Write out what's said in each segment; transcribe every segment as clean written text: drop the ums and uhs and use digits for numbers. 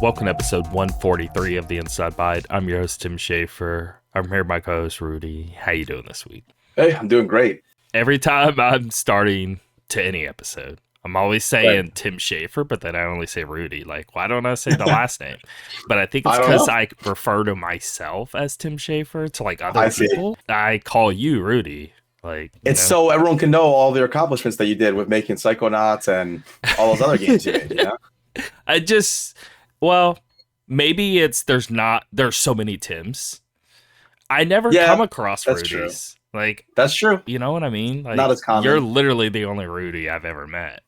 Welcome to episode 143 of the Inside Byte. I'm your host, Tim Schaefer. I'm here with my co-host, Rudy. How you doing this week? Hey, I'm doing great. Every time I'm starting to any episode, I'm always saying Tim Schaefer, but then I only say Rudy. Like, why don't I say the last name? But I think it's because I refer to myself as Tim Schaefer to like other people. I call you Rudy. Like, it's so everyone can know all the accomplishments that you did with making Psychonauts and all those other games you made, you know? Well, maybe it's there's so many Tims. I never come across Rudies. True. Like, that's true. You know what I mean? Like, not as common. You're literally the only Rudy I've ever met.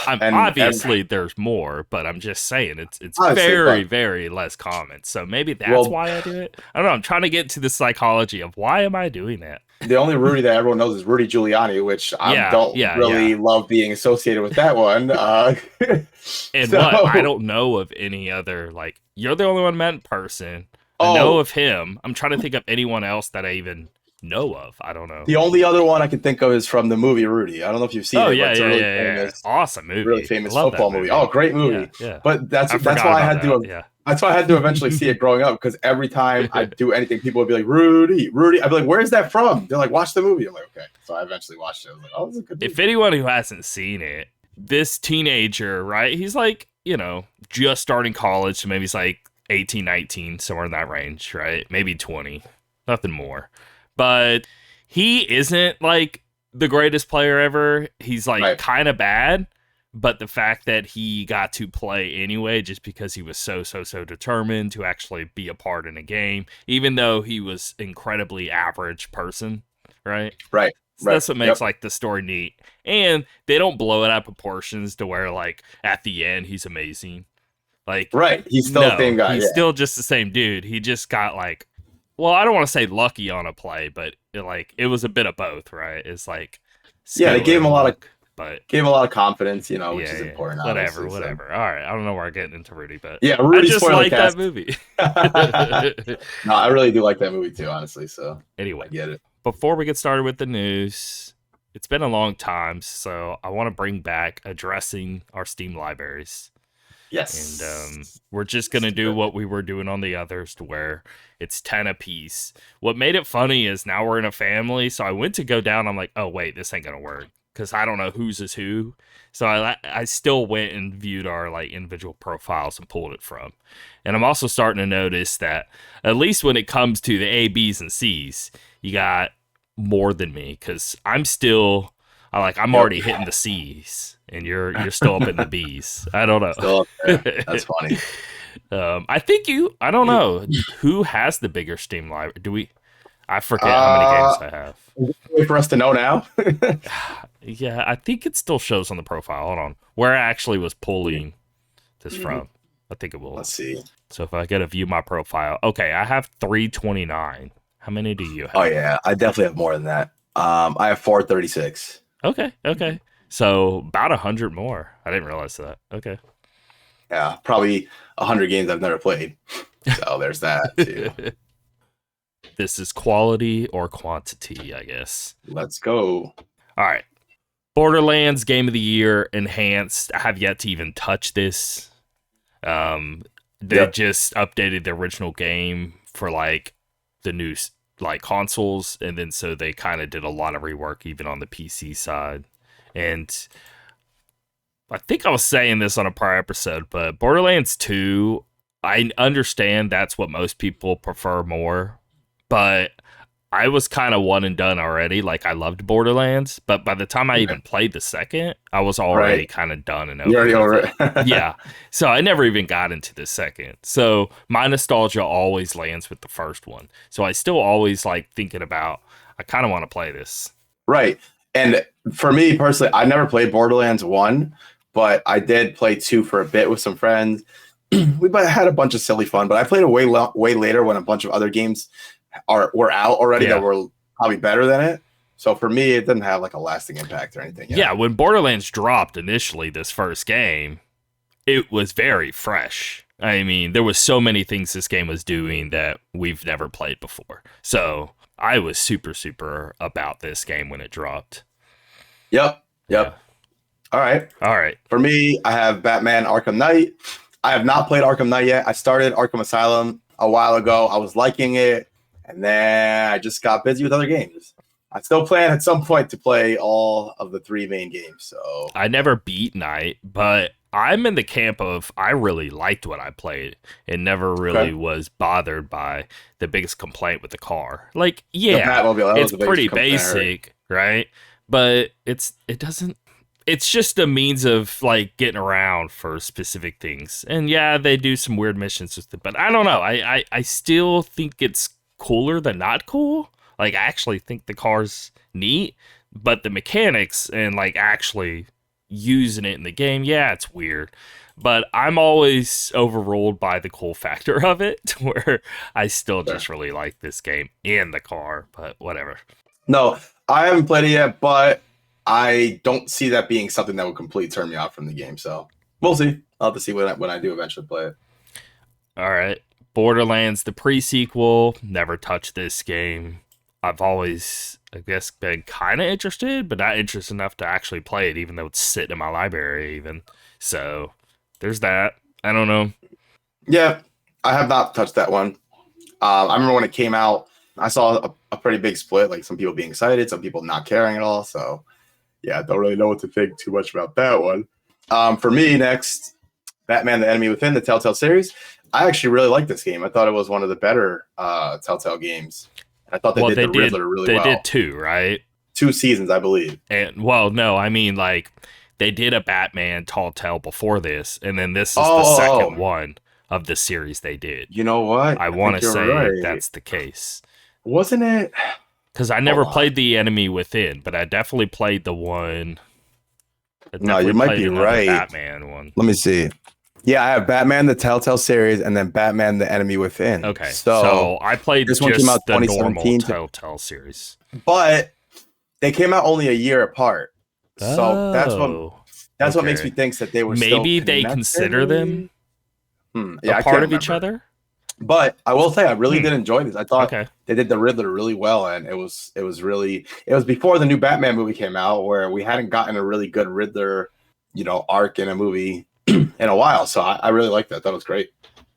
Obviously, there's more, but I'm just saying it's very less common. So maybe that's why I do it. I don't know. I'm trying to get to the psychology of why am I doing that. The only Rudy that everyone knows is Rudy Giuliani, which I don't really love being associated with that one. I don't know of any other, like, you're the only one met in person. I know of him. I'm trying to think of anyone else that I even know of. I don't know. The only other one I can think of is from the movie Rudy. I don't know if you've seen it. But it's a really famous, awesome movie. Really famous football movie. Oh, great movie. Yeah. But that's why I had to. That's why I had to eventually see it growing up, because every time I do anything, people would be like, Rudy. I'd be like, where's that from? They're like, watch the movie. I'm like, okay. So I eventually watched it. I was like, oh, this is a good movie. If anyone who hasn't seen it, this teenager, right? He's like, just starting college. So maybe he's like 18, 19, somewhere in that range, right? Maybe 20. Nothing more. But he isn't like the greatest player ever. He's like kind of bad. But the fact that he got to play anyway, just because he was so determined to actually be a part in a game, even though he was incredibly average person, right? Right. So that's what makes like the story neat. And they don't blow it out of proportions to where like at the end he's amazing. Like, he's still the same guy. He's still just the same dude. He just got like, well, I don't want to say lucky on a play, but it was a bit of both, right? It's like, they gave him a lot of. But gave him a lot of confidence, which is important. Whatever. All right, I don't know where I'm getting into Rudy, but Rudy, I just like that movie. No, I really do like that movie too, honestly. So anyway, I get it. Before we get started with the news, it's been a long time, so I want to bring back addressing our Steam libraries. Yes, and we're just gonna do what we were doing on the others, to where it's 10 a piece. What made it funny is now we're in a family, so I went to go down. I'm like, oh wait, this ain't gonna work, because I don't know whose is who. So I still went and viewed our like individual profiles and pulled it from. And I'm also starting to notice that at least when it comes to the A, B's, and C's, you got more than me, because I'm already hitting the C's, and you're still up in the B's. I don't know. Still up there. That's funny. I don't know who has the bigger Steam library. I forget how many games I have. Wait for us to know now. Yeah, I think it still shows on the profile. Hold on. Where I actually was pulling this from. I think it will. Let's see. So if I get to view my profile. Okay, I have 329. How many do you have? Oh, yeah. I definitely have more than that. I have 436. Okay. So about 100 more. I didn't realize that. Okay. Yeah, probably 100 games I've never played. So there's that, too. This is quality or quantity, I guess. Let's go. All right. Borderlands Game of the Year Enhanced. I have yet to even touch this. They just updated the original game for like the new like consoles, and then so they kind of did a lot of rework even on the PC side. And I think I was saying this on a prior episode, but Borderlands 2, I understand that's what most people prefer more, but I was kind of one and done already. Like, I loved Borderlands, but by the time I even played the second, I was already kind of done and over. You're already over it. Yeah. So I never even got into the second. So my nostalgia always lands with the first one. So I still always like thinking about, I kind of want to play this. Right. And for me personally, I never played Borderlands 1, but I did play 2 for a bit with some friends. We had a bunch of silly fun, but I played it way later when a bunch of other games were out already that were probably better than it. So for me, it didn't have like a lasting impact or anything. Yeah, when Borderlands dropped initially, this first game, it was very fresh. I mean, there was so many things this game was doing that we've never played before. So I was super about this game when it dropped. Yep. Yeah. All right. For me, I have Batman Arkham Knight. I have not played Arkham Knight yet. I started Arkham Asylum a while ago. I was liking it, and then I just got busy with other games. I still plan at some point to play all of the 3 main games. So I never beat Knight, but I'm in the camp of I really liked what I played and never really was bothered by the biggest complaint with the car. Like, yeah, it's pretty basic, right? But it doesn't. It's just a means of like getting around for specific things. And yeah, they do some weird missions with it, but I don't know. I still think it's cooler than not cool. Like, I actually think the car's neat, but the mechanics and like actually using it in the game, yeah, it's weird. But I'm always overruled by the cool factor of it, where I still just really like this game and the car, but whatever. No, I haven't played it yet, but I don't see that being something that would completely turn me off from the game. So we'll see. I'll have to see when I do eventually play it. All right. Borderlands, the pre-sequel, never touched this game. I've always, I guess, been kind of interested, but not interested enough to actually play it, even though it's sitting in my library even. So there's that. I don't know. Yeah, I have not touched that one. I remember when it came out, I saw a pretty big split, like some people being excited, some people not caring at all. So yeah, I don't really know what to think too much about that one. For me, next, Batman: The Enemy Within, the Telltale series. I actually really like this game. I thought it was one of the better Telltale games. I thought they did the Riddler really well. They did 2, right? 2 seasons, I believe. And well, no, I mean like they did a Batman Telltale before this, and then this is the second one of the series they did. You know what? I want to say that's the case. Wasn't it? Because I never played The Enemy Within, but I definitely played the one. No, you might be right. Batman one. Let me see. Yeah, I have Batman the Telltale series and then Batman the Enemy Within. Okay, so I played this one came out the normal Telltale series. But they came out only a year apart. So that's what makes me think that they were maybe they consider them a part of each other. But I will say I really did enjoy this. I thought they did the Riddler really well, and it was before the new Batman movie came out, where we hadn't gotten a really good Riddler, arc in a movie in a while. So I really liked that. That was great.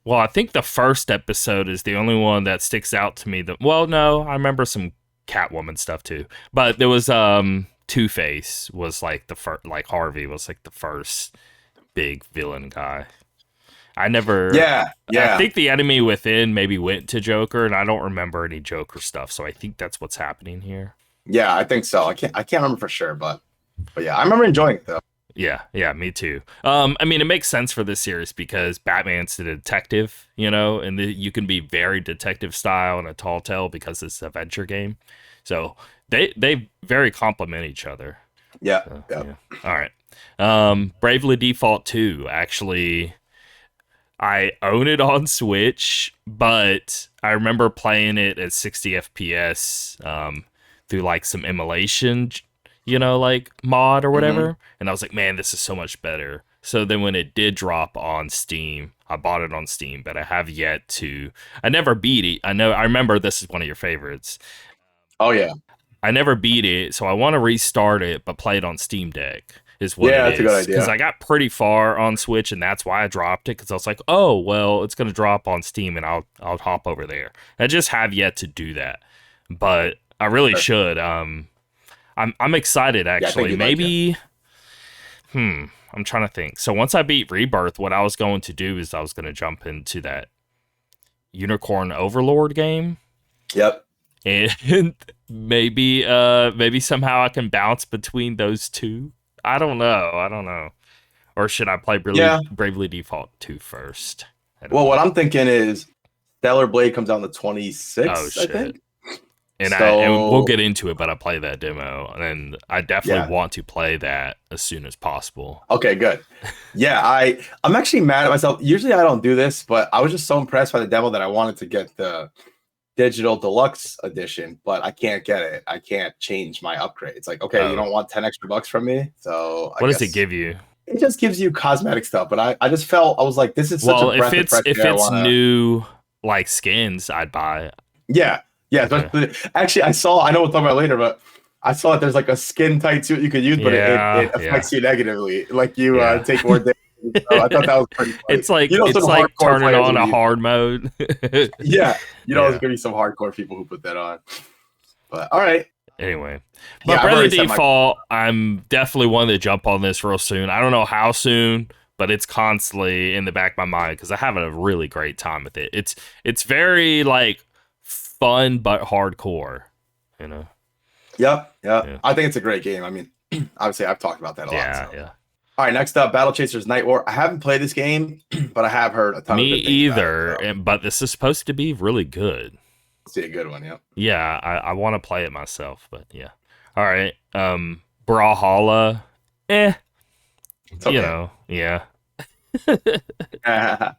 Well, I think the first episode is the only one that sticks out to me. No, I remember some Catwoman stuff too, but there was Two-Face was like the first, like Harvey was like the first big villain guy. I never. Yeah. I think The Enemy Within maybe went to Joker, and I don't remember any Joker stuff. So I think that's what's happening here. Yeah, I think so. I can't remember for sure, but yeah, I remember enjoying it though. Yeah, me too. I mean, it makes sense for this series because Batman's the detective, and you can be very detective style in a Telltale because it's an adventure game. So they very complement each other. Yeah. All right. Bravely Default 2, actually. I own it on Switch, but I remember playing it at 60 FPS through like some emulation, like mod or whatever. And I was like, man, this is so much better. So then when it did drop on Steam, I bought it on Steam, but I have yet to. I never beat it. I remember this is one of your favorites. Oh, yeah. I never beat it, so I want to restart it, but play it on Steam Deck. Is what it that's is. A good idea. Because I got pretty far on Switch, and that's why I dropped it. Because I was like, oh well, it's gonna drop on Steam, and I'll hop over there. I just have yet to do that, but I really should. I'm excited actually. Maybe. I'm trying to think. So once I beat Rebirth, what I was going to do is I was going to jump into that Unicorn Overlord game. Yep. And maybe somehow I can bounce between those two. I don't know. Or should I play Bravely Default 2 first? Well, what I'm thinking is Steller Blade comes out on the 26th, oh, shit. I think. And we'll get into it, but I play that demo, and I definitely want to play that as soon as possible. Okay, good. Yeah, I'm actually mad at myself. Usually I don't do this, but I was just so impressed by the demo that I wanted to get the digital deluxe edition, but I can't get it. I can't change my upgrade. It's like, okay, you don't want 10 extra bucks from me. So what does it give you? It just gives you cosmetic stuff, but I just felt, I was like, this is such a breath of fresh air. If it's new like skins, I'd buy. Yeah. Okay. Actually, I know we'll talk about it later, but I saw that there's like a skin tight suit you could use, but it affects you negatively. Like you take more damage So I thought that was pretty funny. Some it's like hardcore turning players on will a be, hard mode. yeah, there's Yeah. gonna be some hardcore people who put that on. But all right, Anyway, but yeah, I've Bravely already said my. Default, I'm definitely one to jump on this real soon. I don't know how soon, but it's constantly in the back of my mind because I have a really great time with it. It's very like fun but hardcore, you know. Yep, yep. Yeah, I think it's a great game. I mean, obviously, I've talked about that a lot. yeah, So, yeah. all right, next up, Battle Chasers Night War. I haven't played this game, but I have heard a ton of Me good things about it. either, So, but this is supposed to be really good. let's see a good one. Yep. Yeah, I want to play it myself, but yeah. All right, Brawlhalla, eh, It's you okay. know, yeah. All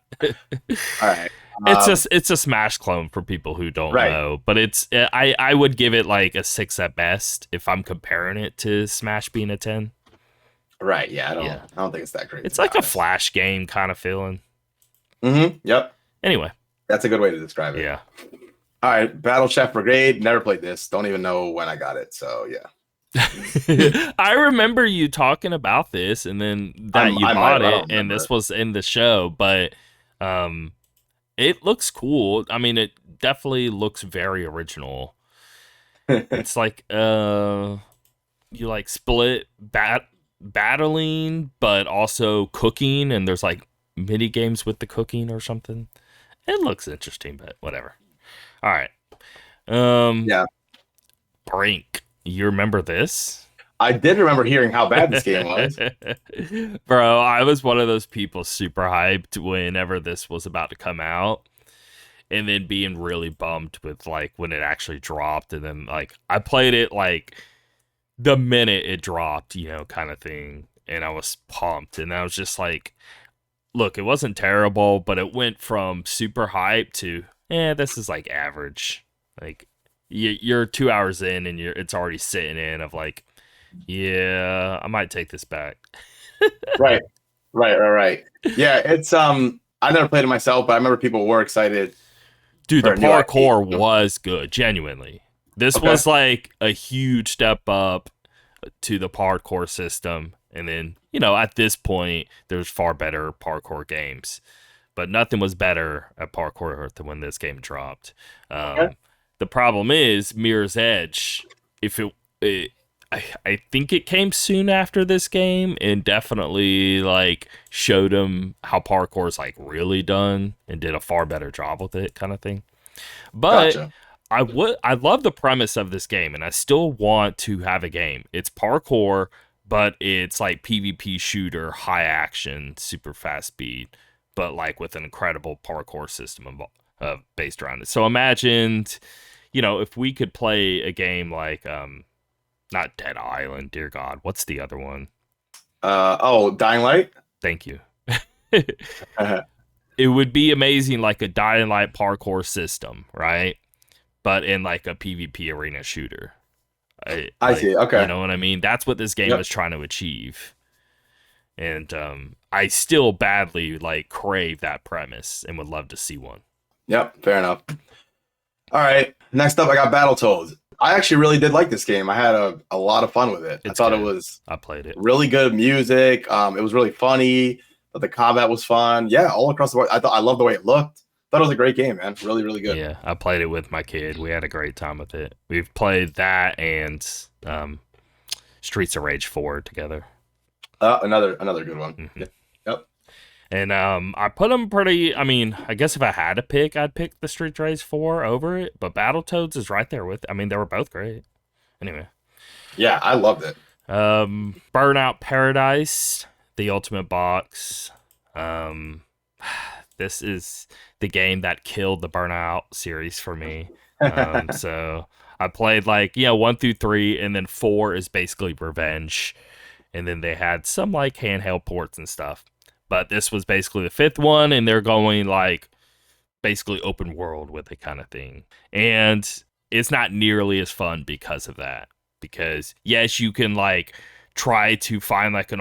right. It's a Smash clone for people who don't Right. know, but I would give it like a 6 at best if I'm comparing it to Smash being a 10. Right. Yeah. Yeah, I don't think it's that great. it's To be like a honest. Flash game kind of feeling. Yep. Anyway, That's a good way to describe it. yeah. All right. Battle Chef Brigade. Never played this. Don't even know when I got it. So yeah. I remember you talking about this, and then that you I bought might, I it, don't and remember. this was in the show, but it looks cool. I mean, it definitely looks very original. It's like you like split battling but also cooking, and there's like mini games with the cooking or something. It looks interesting, but whatever. All right. Yeah. Brink. You remember this? I did remember hearing how bad this game was. Bro, I was one of those people super hyped whenever this was about to come out, and then being really bummed with like when it actually dropped, and then like I played it like the minute it dropped, kind of thing, and I was pumped, and I was just like, look, it wasn't terrible, but it went from super hype to this is like average. Like you're 2 hours in and it's already sitting in of like, yeah, I might take this back. Right. Right. Yeah. It's I never played it myself, but I remember people were excited. Dude, the For a new IP. parkour was good, genuinely. This Okay. was like a huge step up to the parkour system. And then, at this point, there's far better parkour games. But nothing was better at parkour than when this game dropped. Okay. The problem is Mirror's Edge. If I think it came soon after this game and definitely like showed them how parkour is like really done and did a far better job with it, kind of thing. But Gotcha. I love the premise of this game, and I still want to have a game. It's parkour, but it's like PvP shooter, high action, super fast speed, but like with an incredible parkour system based around it. So imagine, if we could play a game like not Dead Island, dear God, what's the other one? Dying Light. Thank you. It would be amazing, like a Dying Light parkour system, right? But in like a PvP arena shooter. I see. Okay. You know what I mean? That's what this game Yep. is trying to achieve. And I still badly like crave that premise and would love to see one. Yep. Fair enough. All right. Next up, I got Battletoads. I actually really did like this game. I had a lot of fun with it. I thought good. it was I played it. really good music. It was really funny. But the combat was fun. Yeah, all across the board. I love the way it looked. Thought it was a great game, man. Really, really good. Yeah, I played it with my kid. We had a great time with it. We've played that and Streets of Rage 4 together. Another good one. Mm-hmm. Yeah. Yep. And I put them pretty. I mean, I guess if I had to pick, I'd pick the Streets of Rage 4 over it. But Battletoads is right there with. I mean, they were both great. Anyway. Yeah, I loved it. Burnout Paradise, the Ultimate Box. This is the game that killed the Burnout series for me. So I played 1 through 3, and then 4 is basically Revenge. And then they had some handheld ports and stuff. But this was basically the 5th one, and they're going basically open world with it kind of thing. And it's not nearly as fun because of that. Because yes, you can try to find an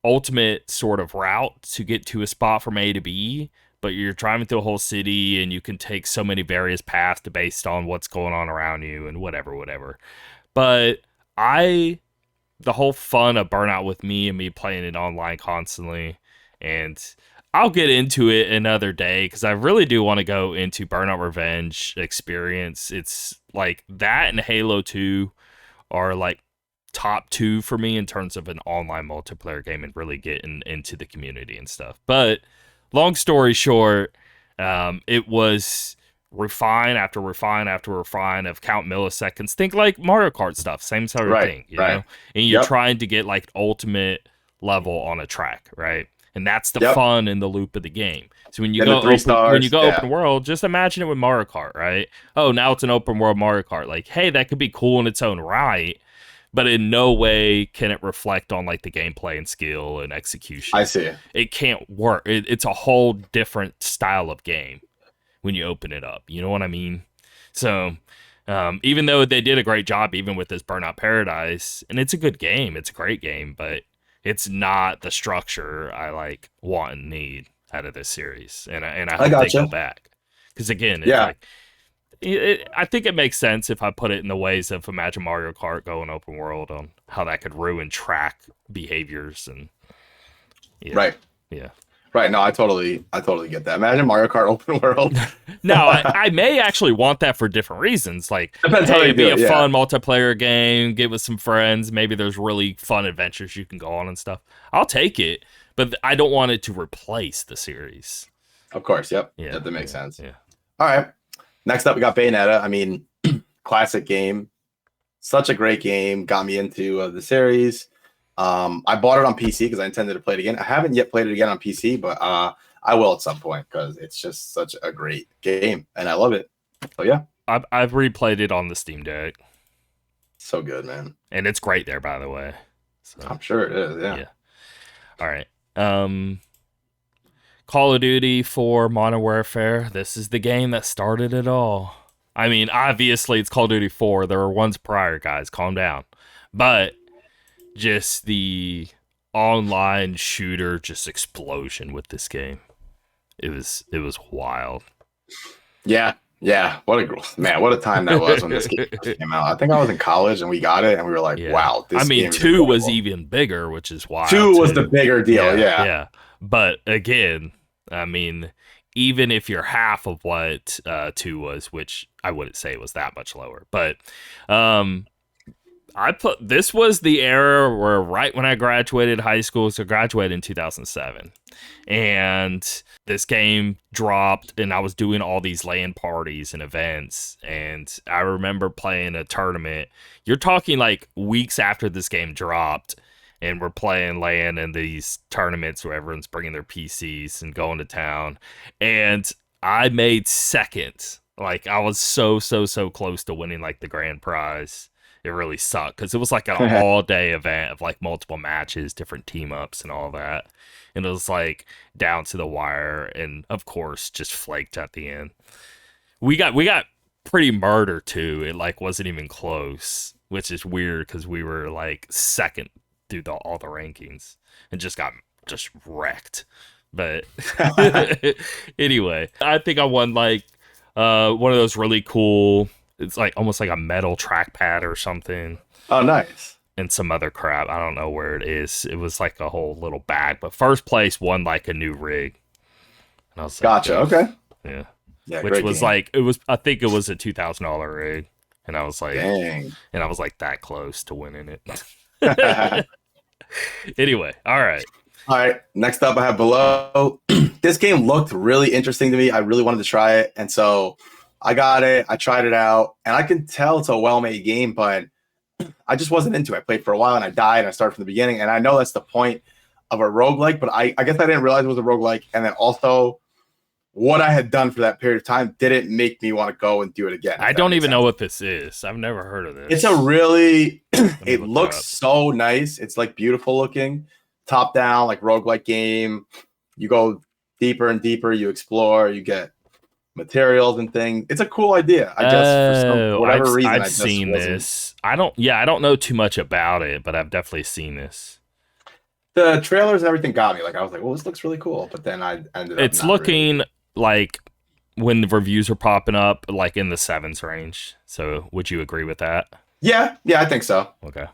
ultimate sort of route to get to a spot from A to B, but you're driving through a whole city and you can take so many various paths based on what's going on around you and whatever. But the whole fun of Burnout with me and me playing it online constantly And I'll get into it another day because I really do want to go into Burnout Revenge experience. It's like that and Halo 2 are like top two for me in terms of an online multiplayer game and really getting into the community and stuff. But long story short, it was refine after refine after refine of count milliseconds. Think like Mario Kart stuff, same sort of thing, you know? And you're trying to get like ultimate level on a track, right? And that's the fun and the loop of the game. So when you go open world, just imagine it with Mario Kart, right? Oh, now it's an open world Mario Kart. Like, hey, that could be cool in its own right, but in no way can it reflect on like the gameplay and skill and execution. I see. It can't work. It's a whole different style of game when you open it up. You know what I mean? So even though they did a great job even with this Burnout Paradise, and it's a good game, it's a great game, but it's not the structure I like want and need out of this series. And I hope they go back. Because again, it's like I think it makes sense if I put it in the ways of imagine Mario Kart going open world on how that could ruin track behaviors and right. No, I totally get that. Imagine Mario Kart open world. No, I may actually want that for different reasons. Like, hey, it'd be a fun multiplayer game, get with some friends. Maybe there's really fun adventures you can go on and stuff. I'll take it, but I don't want it to replace the series. Of course, yep. Yeah, that makes sense. Yeah. All right. Next up, we got Bayonetta. I mean, classic game. Such a great game. Got me into the series. I bought it on PC because I intended to play it again. I haven't yet played it again on PC, but I will at some point because it's just such a great game, and I love it. So, yeah. I've replayed it on the Steam Deck. So good, man. And it's great there, by the way. So, I'm sure it is, yeah. All right. Call of Duty 4 Modern Warfare. This is the game that started it all. I mean, obviously, it's Call of Duty 4. There were ones prior, guys. Calm down. But just the online shooter just explosion with this game. It was wild. Yeah. What a time that was when this game came out. I think I was in college and we got it and we were like, wow. This game 2 was even bigger, which is wild. 2 was the bigger deal. Yeah. But again, I mean, even if you're half of what 2 was, which I wouldn't say was that much lower, but this was the era where right when I graduated high school, so I graduated in 2007, and this game dropped, and I was doing all these LAN parties and events, and I remember playing a tournament. You're talking like weeks after this game dropped, and we're playing LAN in these tournaments where everyone's bringing their PCs and going to town, and I made second. Like, I was so close to winning like the grand prize. It really sucked because it was like an all-day event of like multiple matches, different team-ups and all that. And it was like down to the wire, and of course just flaked at the end. We got pretty murdered too. It like wasn't even close, which is weird because we were like second through all the rankings and just got wrecked. But anyway, I think I won like one of those really cool. It's like almost like a metal trackpad or something. Oh, nice. And some other crap. I don't know where it is. It was like a whole little bag. But first place won like a new rig. And I was like, gotcha. Okay. Yeah. Which was like, I think it was a $2,000 rig. And I was like, dang. And I was like that close to winning it. Anyway. All right. Next up, I have Below. This game looked really interesting to me. I really wanted to try it. And so I got it. I tried it out, and I can tell it's a well-made game, but I just wasn't into it. I played for a while, and I died, and I started from the beginning, and I know that's the point of a roguelike, but I guess I didn't realize it was a roguelike, and then also what I had done for that period of time didn't make me want to go and do it again. I don't even know what this is. I've never heard of this. It's a really it looks so nice. It's like beautiful looking, top down, like roguelike game. You go deeper and deeper, you explore, you get materials and things. It's a cool idea. I just for whatever reason I've seen this. I don't know too much about it, but I've definitely seen this. The trailers and everything got me. Like, I was like, well, this looks really cool. But then I ended up it's looking really like when the reviews are popping up, like in the 7s range. So would you agree with that? Yeah, I think so. Okay.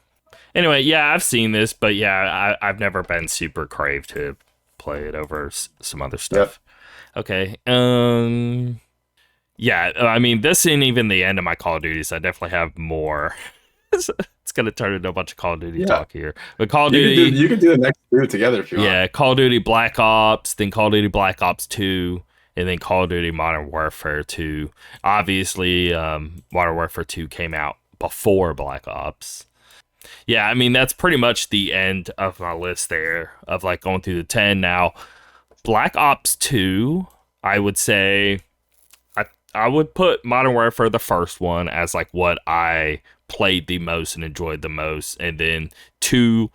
Anyway, yeah, I've seen this, but yeah, I've never been super craved to play it over some other Yep. stuff. Okay. Yeah, I mean, this ain't even the end of my Call of Duties. I definitely have more. It's gonna turn into a bunch of Call of Duty Yeah. talk here. But Call of Duty, You can do the next two together if you want. yeah, Call of Duty Black Ops, then Call of Duty Black Ops 2, and then Call of Duty Modern Warfare 2. Obviously, Modern Warfare 2 came out before Black Ops. Yeah, I mean, that's pretty much the end of my list there of like going through the 10. Now, Black Ops 2, I would say I would put Modern Warfare, the first one, as like what I played the most and enjoyed the most, and then 2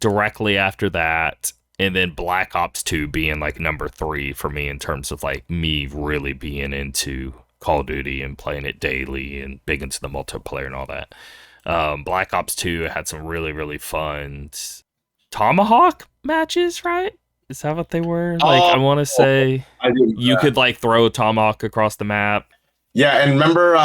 directly after that, and then Black Ops 2 being like number 3 for me in terms of like me really being into Call of Duty and playing it daily and big into the multiplayer and all that. Black Ops 2 had some really, really fun Tomahawk matches, right? Is that what they were? Like, I want to say I do. you could like throw a tomahawk across the map. Yeah, and remember,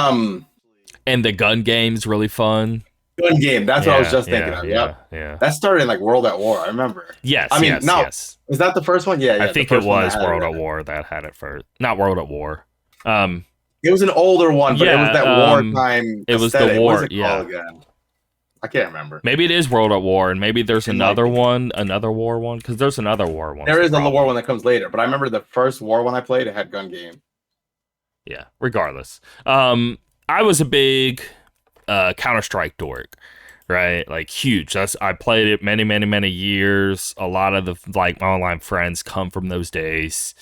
And the gun game's really fun. gun game. That's what I was just thinking of. Yeah, Yep. yeah. That started in like World at War. I remember. Yes, I mean, yes, no, yes. is that the first one? Yeah, I think it was World at War that had it first. Not World at War. It was an older one, but it was that wartime. It was aesthetic. the war. What was it Yeah. called again? I can't remember. Maybe it is World at War, and maybe there's It another might be. one, another war one, because there's another war one. There is a war one that comes later, but I remember the first war one I played. It had gun game. Yeah. Regardless, I was a big Counter-Strike dork, right? Like huge. I played it many, many, many years. A lot of the like my online friends come from those days.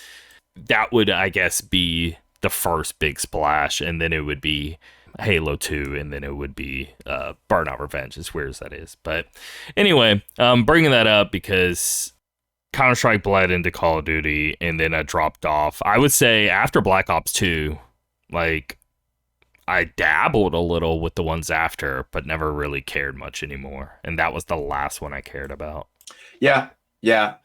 That would, I guess, be the first big splash, and then it would be Halo 2, and then it would be Burnout Revenge, as weird as that is. But anyway, bringing that up because Counter-Strike bled into Call of Duty, and then I dropped off. I would say after Black Ops 2, like, I dabbled a little with the ones after, but never really cared much anymore. And that was the last one I cared about. Yeah, yeah.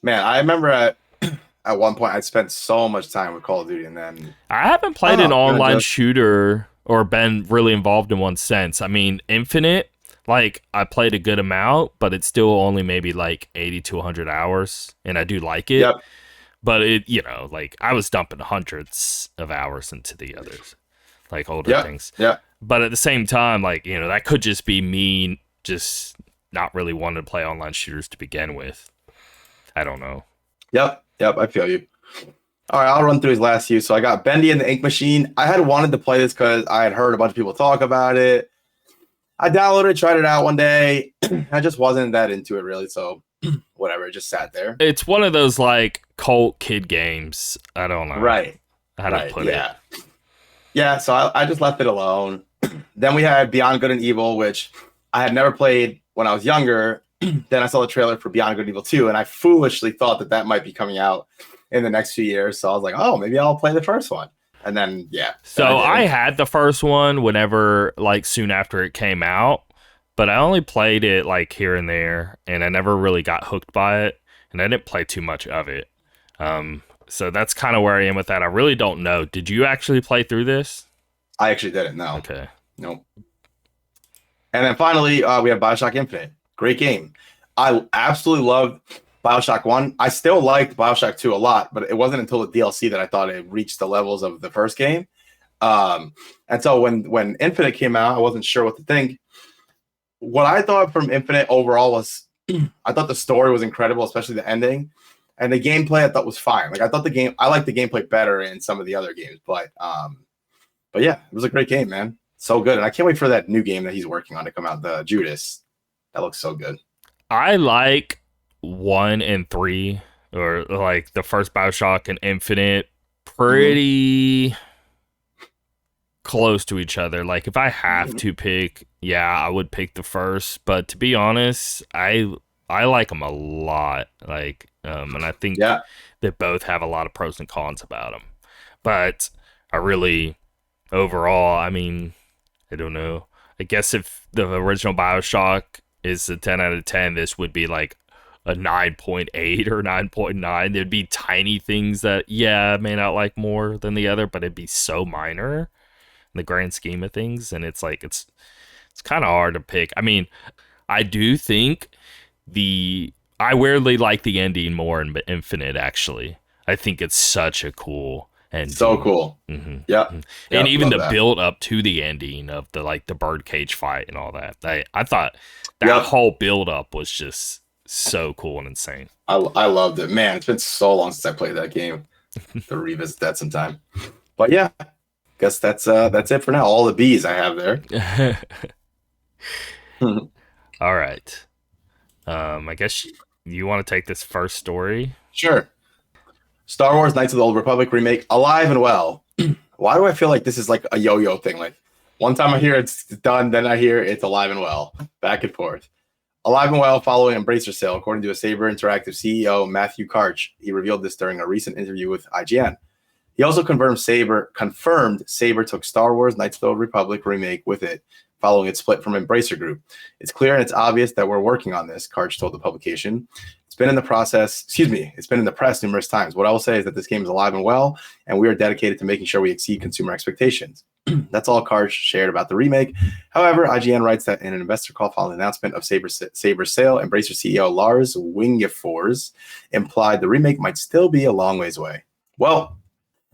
Man, I remember at one point I spent so much time with Call of Duty, and then I haven't played an online shooter or been really involved in one since. I mean, Infinite, like, I played a good amount, but it's still only maybe like 80 to 100 hours, and I do like it. Yep. But it, you know, like, I was dumping hundreds of hours into the others, like older things. Yeah. But at the same time, like, you know, that could just be me just not really wanting to play online shooters to begin with. I don't know. Yep, I feel you. All right, I'll run through his last few. So I got Bendy and the Ink Machine. I had wanted to play this because I had heard a bunch of people talk about it. I downloaded it, tried it out one day. I just wasn't that into it really, so whatever, it just sat there. It's one of those like cult kid games. I don't know. Right. How to put it. Yeah, so I just left it alone. Then we had Beyond Good and Evil, which I had never played when I was younger. Then I saw the trailer for Beyond Good and Evil 2, and I foolishly thought that might be coming out in the next few years. So I was like, oh, maybe I'll play the first one. And then, yeah. So I had the first one whenever, like, soon after it came out, but I only played it, like, here and there, and I never really got hooked by it, and I didn't play too much of it. So that's kind of where I am with that. I really don't know. Did you actually play through this? I actually didn't, no. Okay. Nope. And then finally, we have BioShock Infinite. Great game. I absolutely loved BioShock 1. I still liked BioShock 2 a lot, but it wasn't until the DLC that I thought it reached the levels of the first game. And so when Infinite came out, I wasn't sure what to think. What I thought from Infinite overall was I thought the story was incredible, especially the ending. And the gameplay I thought was fine. Like I liked the gameplay better in some of the other games, but yeah, it was a great game, man. So good. And I can't wait for that new game that he's working on to come out, the Judas. That looks so good. I like 1 and 3, or like the first BioShock and Infinite, pretty close to each other. Like if I have to pick, yeah, I would pick the first. But to be honest, I like them a lot. Like, and I think they both have a lot of pros and cons about them. But I really, overall, I mean, I don't know. I guess if the original BioShock is a 10 out of 10, this would be like a 9.8 or 9.9. There'd be tiny things that, I may not like more than the other, but it'd be so minor in the grand scheme of things. And it's like, it's kind of hard to pick. I mean, I do think the I weirdly like the ending more in Infinite, actually. I think it's such a cool ending. So cool. Mm-hmm. Yep. And even the that. build up to the ending of the birdcage fight and all that. I thought that whole build up was just so cool and insane. I loved it. Man, it's been so long since I played that game. To revisit that sometime. But yeah, guess that's it for now. All the B's I have there. All right. I guess you want to take this first story? Sure. Star Wars Knights of the Old Republic remake, alive and well. Why do I feel like this is like a yo-yo thing? Like one time I hear it's done, then I hear it's alive and well. Back and forth. Alive and well following Embracer sale, according to a Saber Interactive CEO, Matthew Karch. He revealed this during a recent interview with IGN. He also confirmed Saber took Star Wars Knights of the Old Republic remake with it, following its split from Embracer Group. It's clear and it's obvious that we're working on this, Karch told the publication. It's been in the press numerous times. What I will say is that this game is alive and well, and we are dedicated to making sure we exceed consumer expectations. That's all Karch shared about the remake. However, IGN writes that in an investor call following the announcement of Saber's sale, Embracer CEO Lars Wingefors implied the remake might still be a long ways away. Well,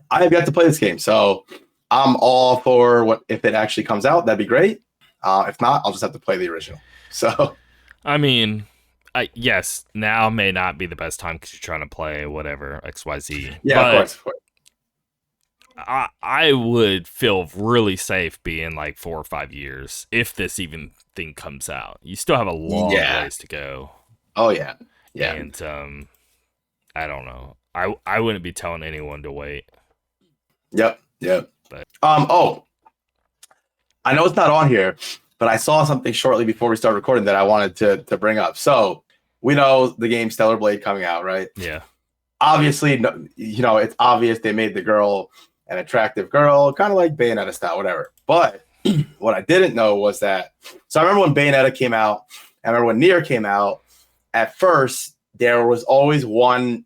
I have yet to play this game, so I'm all for what if it actually comes out. That'd be great. If not, I'll just have to play the original. So, I mean, yes, now may not be the best time because you're trying to play whatever XYZ. Yeah, of course. I would feel really safe being like 4 or 5 years if this even thing comes out. You still have a long ways to go. Oh yeah. And I don't know. I wouldn't be telling anyone to wait. Yep. But I know it's not on here, but I saw something shortly before we started recording that I wanted to bring up. So we know the game Stellar Blade coming out, right? Yeah. Obviously, it's obvious they made the girl an attractive girl, kind of like Bayonetta style, whatever. But what I didn't know was that. So I remember when Bayonetta came out. I remember when Nier came out. At first, there was always one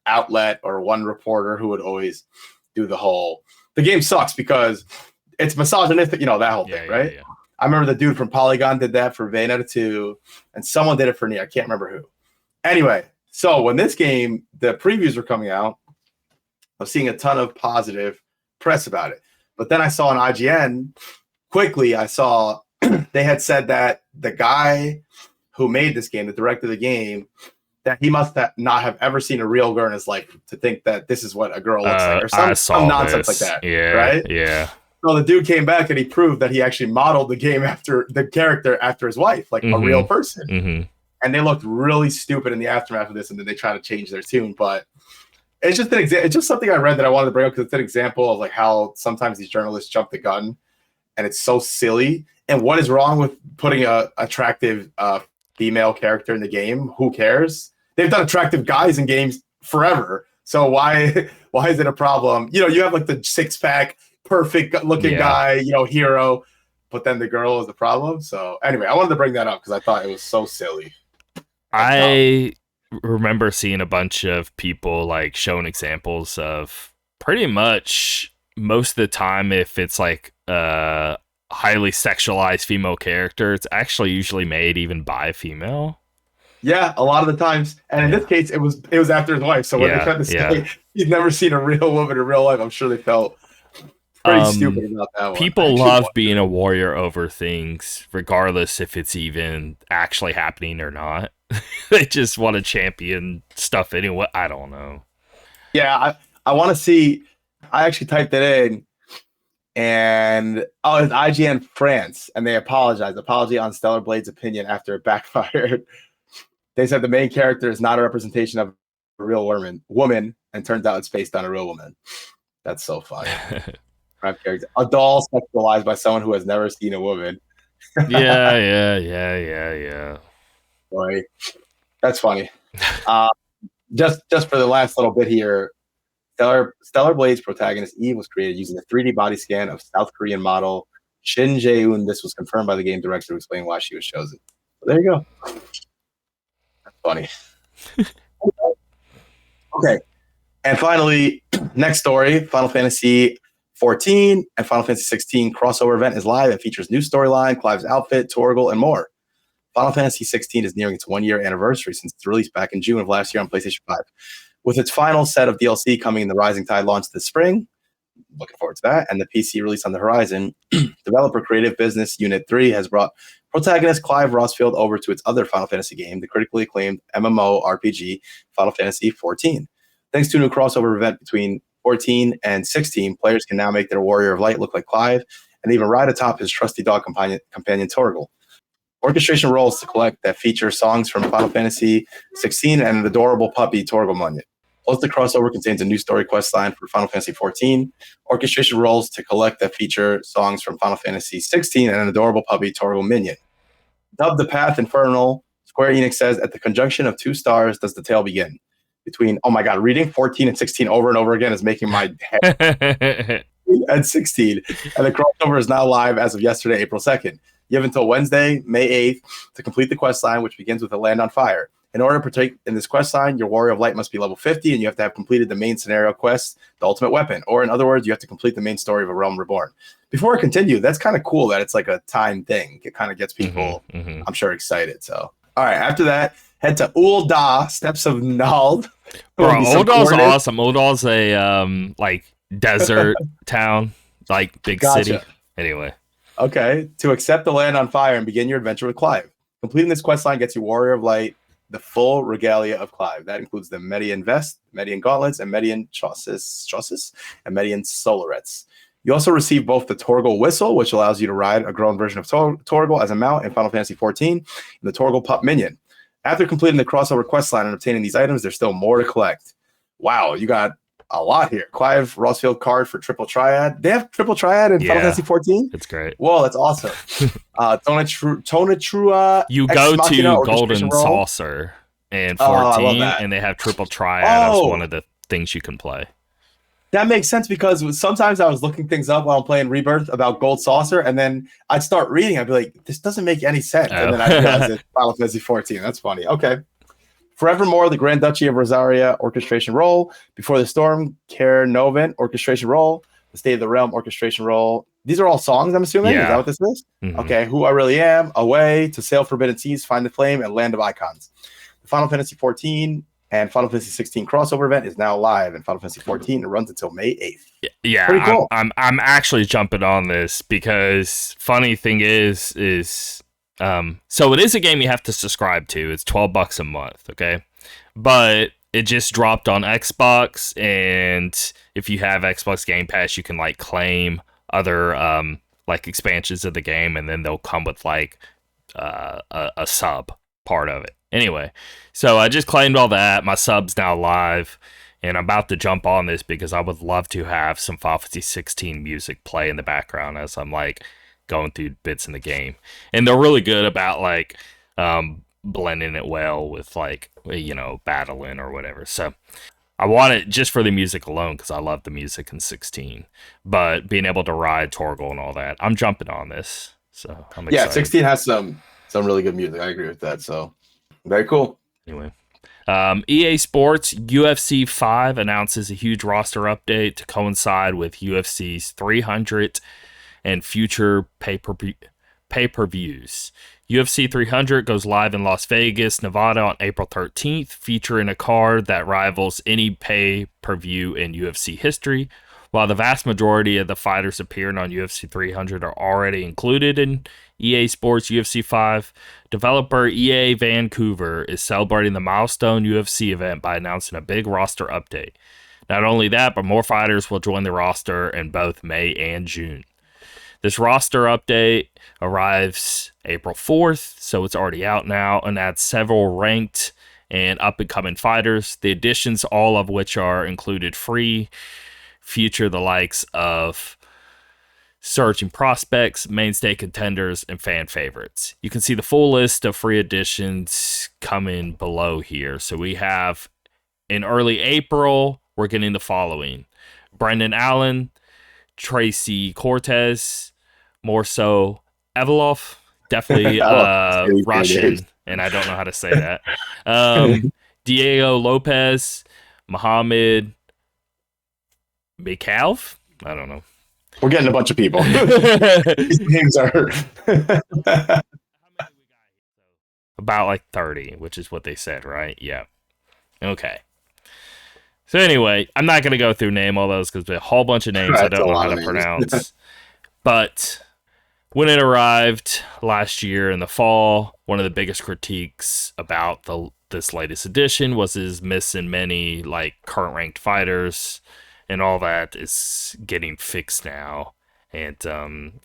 outlet or one reporter who would always do the game sucks because it's misogynistic, that whole thing, right? Yeah. I remember the dude from Polygon did that for Bayonetta 2, and someone did it for Nier. I can't remember who. Anyway, so when this game, the previews were coming out, I was seeing a ton of positive press about it. But then I saw on IGN, quickly, I saw they had said that the guy who made this game, the director of the game, that he must not have ever seen a real girl in his life to think that this is what a girl looks like, or some nonsense like that. Yeah, right? Yeah. So the dude came back and he proved that he actually modeled the game after the character after his wife, like a real person. Mm-hmm. And they looked really stupid in the aftermath of this, and then they try to change their tune. But it's just it's just something I read that I wanted to bring up because it's an example of like how sometimes these journalists jump the gun, and it's so silly. And what is wrong with putting a attractive female character in the game? Who cares? They've done attractive guys in games forever. So why is it a problem? You have like the 6-pack, perfect looking guy, hero, but then the girl is the problem. So anyway, I wanted to bring that up because I thought it was so silly. I remember seeing a bunch of people like showing examples of pretty much most of the time, if it's like a highly sexualized female character, it's actually usually made even by a female. Yeah, a lot of the times. And in this case, it was after his wife. So when they tried to say he's never seen a real woman in real life, I'm sure they felt pretty stupid about that one. People love being a warrior over things, regardless if it's even actually happening or not. They just want to champion stuff anyway. I don't know. Yeah, I want to see. I actually typed it in, and it's IGN France, and they apologized. Apology on Stellar Blade's opinion after it backfired. They said the main character is not a representation of a real woman, and turns out it's based on a real woman. That's so funny. A doll sexualized by someone who has never seen a woman. Yeah. Boy, that's funny. Just for the last little bit here, Stellar Blade's protagonist Eve was created using a 3D body scan of South Korean model Shin Jae-eun. This was confirmed by the game director, who explained why she was chosen. So there you go. That's funny. Okay. And finally, next story, Final Fantasy 14 and Final Fantasy 16 crossover event is live and features new storyline, Clive's outfit, Torgal, and more. Final Fantasy 16 is nearing its 1-year anniversary since its release back in June of last year on PlayStation 5. With its final set of DLC coming in the Rising Tide launch this spring, looking forward to that, and the PC release on the horizon, developer Creative Business Unit 3 has brought protagonist Clive Rossfield over to its other Final Fantasy game, the critically acclaimed MMORPG Final Fantasy 14. Thanks to a new crossover event between 14 and 16, players can now make their Warrior of Light look like Clive and even ride atop his trusty dog companion Torgal. Orchestration roles to collect that feature songs from Final Fantasy 16 and an adorable puppy Torgal Munyon. Plus, the crossover contains a new story quest line for Final Fantasy 14, orchestration roles to collect that feature songs from Final Fantasy 16, and an adorable puppy Torgal Minion. Dubbed the Path Infernal, Square Enix says, at the conjunction of two stars does the tale begin. Between, oh my god, reading 14 and 16 over and over again is making my head and 16. And the crossover is now live as of yesterday, April 2nd. You have until Wednesday, May 8th, to complete the quest line, which begins with a land on fire. In order to partake in this quest line, your Warrior of Light must be level 50, and you have to have completed the main scenario quest, the Ultimate Weapon. Or in other words, you have to complete the main story of A Realm Reborn. Before I continue, that's kind of cool that it's like a time thing. It kind of gets people, I'm sure, excited. So, all right, after that, head to Ul'dah, Steps of Nald. Bro, Uldah's awesome. Uldah's a like desert town, like big city. Anyway. Okay, to accept the land on fire and begin your adventure with Clive. Completing this quest line gets you Warrior of Light, the full regalia of Clive. That includes the Median Vest, Median Gauntlets, and Median Chausses, and Median Solarets. You also receive both the Torgal Whistle, which allows you to ride a grown version of Torgal as a mount in Final Fantasy XIV, and the Torgal Pup Minion. After completing the crossover quest line and obtaining these items, there's still more to collect. Wow, you got a lot here. Clive Rossfield card for Triple Triad. They have Triple Triad in Final Fantasy XIV? It's great. Whoa, that's awesome. Tonatrua. You go to Golden Saucer in 14, and they have Triple Triad as one of the things you can play. That makes sense because sometimes I was looking things up while I'm playing Rebirth about Gold Saucer, and then I'd start reading. I'd be like, this doesn't make any sense. Oh. And then I realized it's Final Fantasy 14. That's funny. Okay. Forevermore, the Grand Duchy of Rosaria orchestration role. Before the Storm, Care Novent orchestration role. The State of the Realm orchestration role. These are all songs, I'm assuming? Yeah. Is that what this is? Mm-hmm. Okay. Who I Really Am, Away, To Sail Forbidden Seas, Find the Flame, and Land of Icons. The Final Fantasy 14 and Final Fantasy 16 crossover event is now live in Final Fantasy 14. It runs until May 8th. Yeah, pretty cool. I'm actually jumping on this because funny thing is so it is a game you have to subscribe to. It's $12 a month, okay? But it just dropped on Xbox, and if you have Xbox Game Pass, you can like claim other like expansions of the game, and then they'll come with like a sub part of it. Anyway, so I just claimed all that. My sub's now live, and I'm about to jump on this because I would love to have some Final Fantasy 16 music play in the background as I'm like going through bits in the game. And they're really good about like blending it well with like, you know, battling or whatever. So I want it just for the music alone because I love the music in 16. But being able to ride Torgal and all that, I'm jumping on this. So I'm excited. Yeah, 16 has some really good music. I agree with that. So very cool. Anyway, EA Sports UFC 5 announces a huge roster update to coincide with UFC's 300 and future pay-per-views. UFC 300 goes live in Las Vegas, Nevada on April 13th, featuring a card that rivals any pay-per-view in UFC history. While the vast majority of the fighters appearing on UFC 300 are already included in EA Sports UFC 5, developer EA Vancouver is celebrating the milestone UFC event by announcing a big roster update. Not only that, but more fighters will join the roster in both May and June. This roster update arrives April 4th, so it's already out now, and adds several ranked and up-and-coming fighters. The additions, all of which are included free, feature the likes of surging prospects, mainstay contenders, and fan favorites. You can see the full list of free additions coming below here. So we have, in early April, we're getting the following: Brendan Allen, Tracy Cortez, more so Evolov, definitely Russian, and I don't know how to say that. Diego Lopez, Mohammed Mikalv, I don't know. We're getting a bunch of people. These names are about like 30, which is what they said, right? Yeah. Okay. So anyway, I'm not gonna go through name all those because there's a whole bunch of names I That's a don't know how lot to of names. pronounce. But when it arrived last year in the fall, one of the biggest critiques about this latest edition was his missing many like current ranked fighters, and all that is getting fixed now. And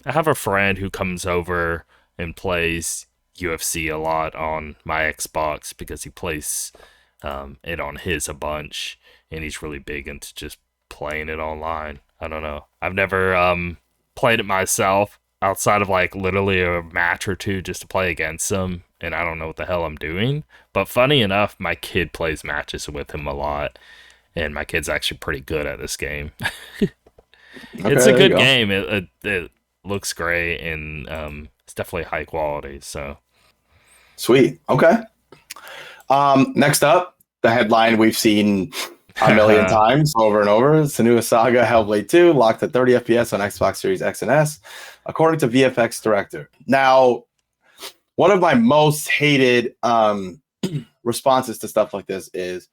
I have a friend who comes over and plays UFC a lot on my Xbox because he plays it on his a bunch, and he's really big into just playing it online. I don't know. I've never played it myself outside of like literally a match or two just to play against him, and I don't know what the hell I'm doing. But funny enough, my kid plays matches with him a lot, and my kid's actually pretty good at this game. Okay, It's a there you good go. game. It looks great, and it's definitely high quality. So Sweet. Okay. Next up, the headline we've seen a million times over and over. Senua Saga Hellblade 2 locked at 30 FPS on Xbox Series X and S, according to VFX director. Now, one of my most hated responses to stuff like this is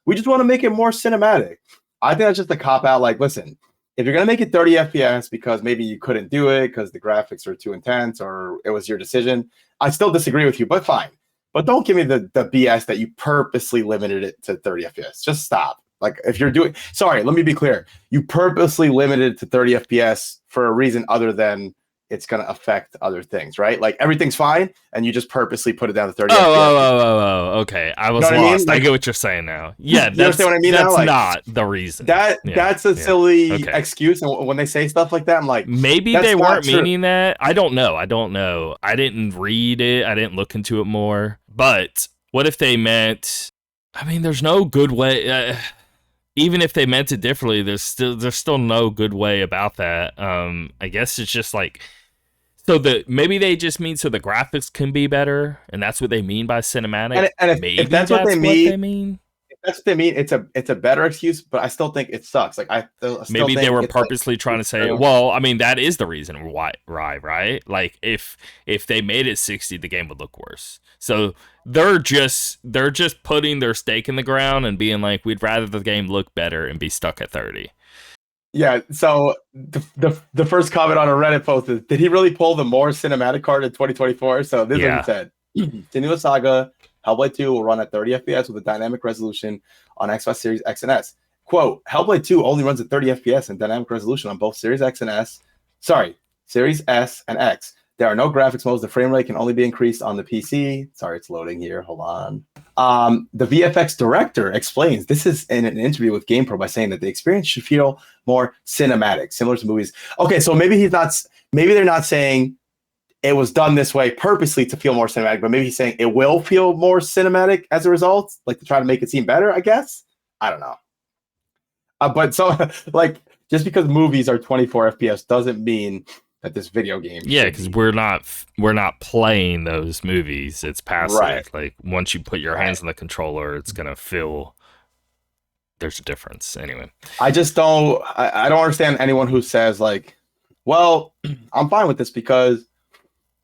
we just want to make it more cinematic. I think that's just a cop out. Like, listen, if you're going to make it 30 FPS because maybe you couldn't do it because the graphics are too intense or it was your decision, I still disagree with you, but fine. But don't give me the BS that you purposely limited it to 30 FPS. Just stop. Like, if you're doing, sorry, let me be clear. You purposely limited it to 30 FPS for a reason other than it's going to affect other things, right? Like, everything's fine, and you just purposely put it down to 30 FPS. Okay. I You know was what I mean? lost. I Like, get what you're saying now. Yeah, you understand what I mean now? that's Like, not the reason. that's a silly Okay. excuse. And when they say stuff like that, I'm like, Maybe that's they not weren't true. meaning that. I don't know. I didn't read it. I didn't look into it more. But what if they meant? I mean, there's no good way. Even if they meant it differently, there's still no good way about that. I guess it's just like maybe they just mean so the graphics can be better, and that's what they mean by cinematic. And if Maybe that's what they that's what mean, they mean. if that's what they mean, it's a better excuse. But I still think it sucks. Like, I still Maybe they think were it's like, purposely trying to say, well, I mean, that is the reason why, right? Like if they made it 60, the game would look worse. So they're just putting their stake in the ground and being like, we'd rather the game look better and be stuck at 30. yeah. So the first comment on a Reddit post is, did he really pull the more cinematic card in 2024? So this is what he Yeah. said: Senua Saga Hellblade 2 will run at 30 FPS with a dynamic resolution on Xbox Series X and S. Quote, Hellblade 2 only runs at 30 FPS and dynamic resolution on both Series X and S. Sorry, Series S and X. There are no graphics modes. The frame rate can only be increased on the PC. Sorry, it's loading here. Hold on. The VFX director explains this is in an interview with GamePro by saying that the experience should feel more cinematic, similar to movies. Okay, so maybe they're not saying it was done this way purposely to feel more cinematic, but maybe he's saying it will feel more cinematic as a result, like to try to make it seem better, I guess. I don't know. But so, like, just because movies are 24 FPS doesn't mean that this video game Yeah, should because be. we're not playing those movies. It's passive. Right. Like once you put your Right. hands on the controller, it's gonna feel there's a difference. Anyway. I don't understand anyone who says like, well, I'm fine with this because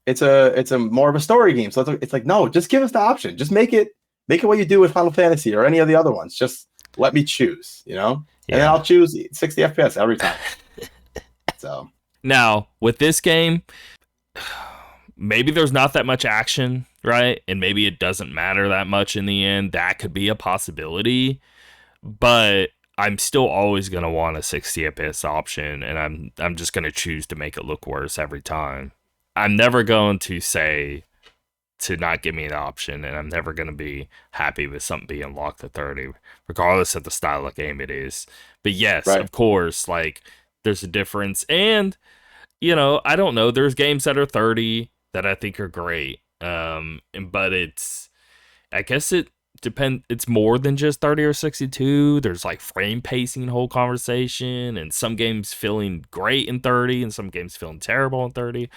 it's a more of a story game. So it's like, no, just give us the option. Just make it what you do with Final Fantasy or any of the other ones. Just let me choose, and then Yeah. I'll choose 60 FPS every time. So Now, with this game, maybe there's not that much action, right? And maybe it doesn't matter that much in the end. That could be a possibility. But I'm still always going to want a 60 FPS option, and I'm just going to choose to make it look worse every time. I'm never going to say to not give me an option, and I'm never going to be happy with something being locked at 30, regardless of the style of game it is. But yes, right. of course, like there's a difference. And, I don't know, there's games that are 30 that I think are great. But I guess it's more than just 30 or 62. There's like frame pacing whole conversation, and some games feeling great in 30 and some games feeling terrible in 30.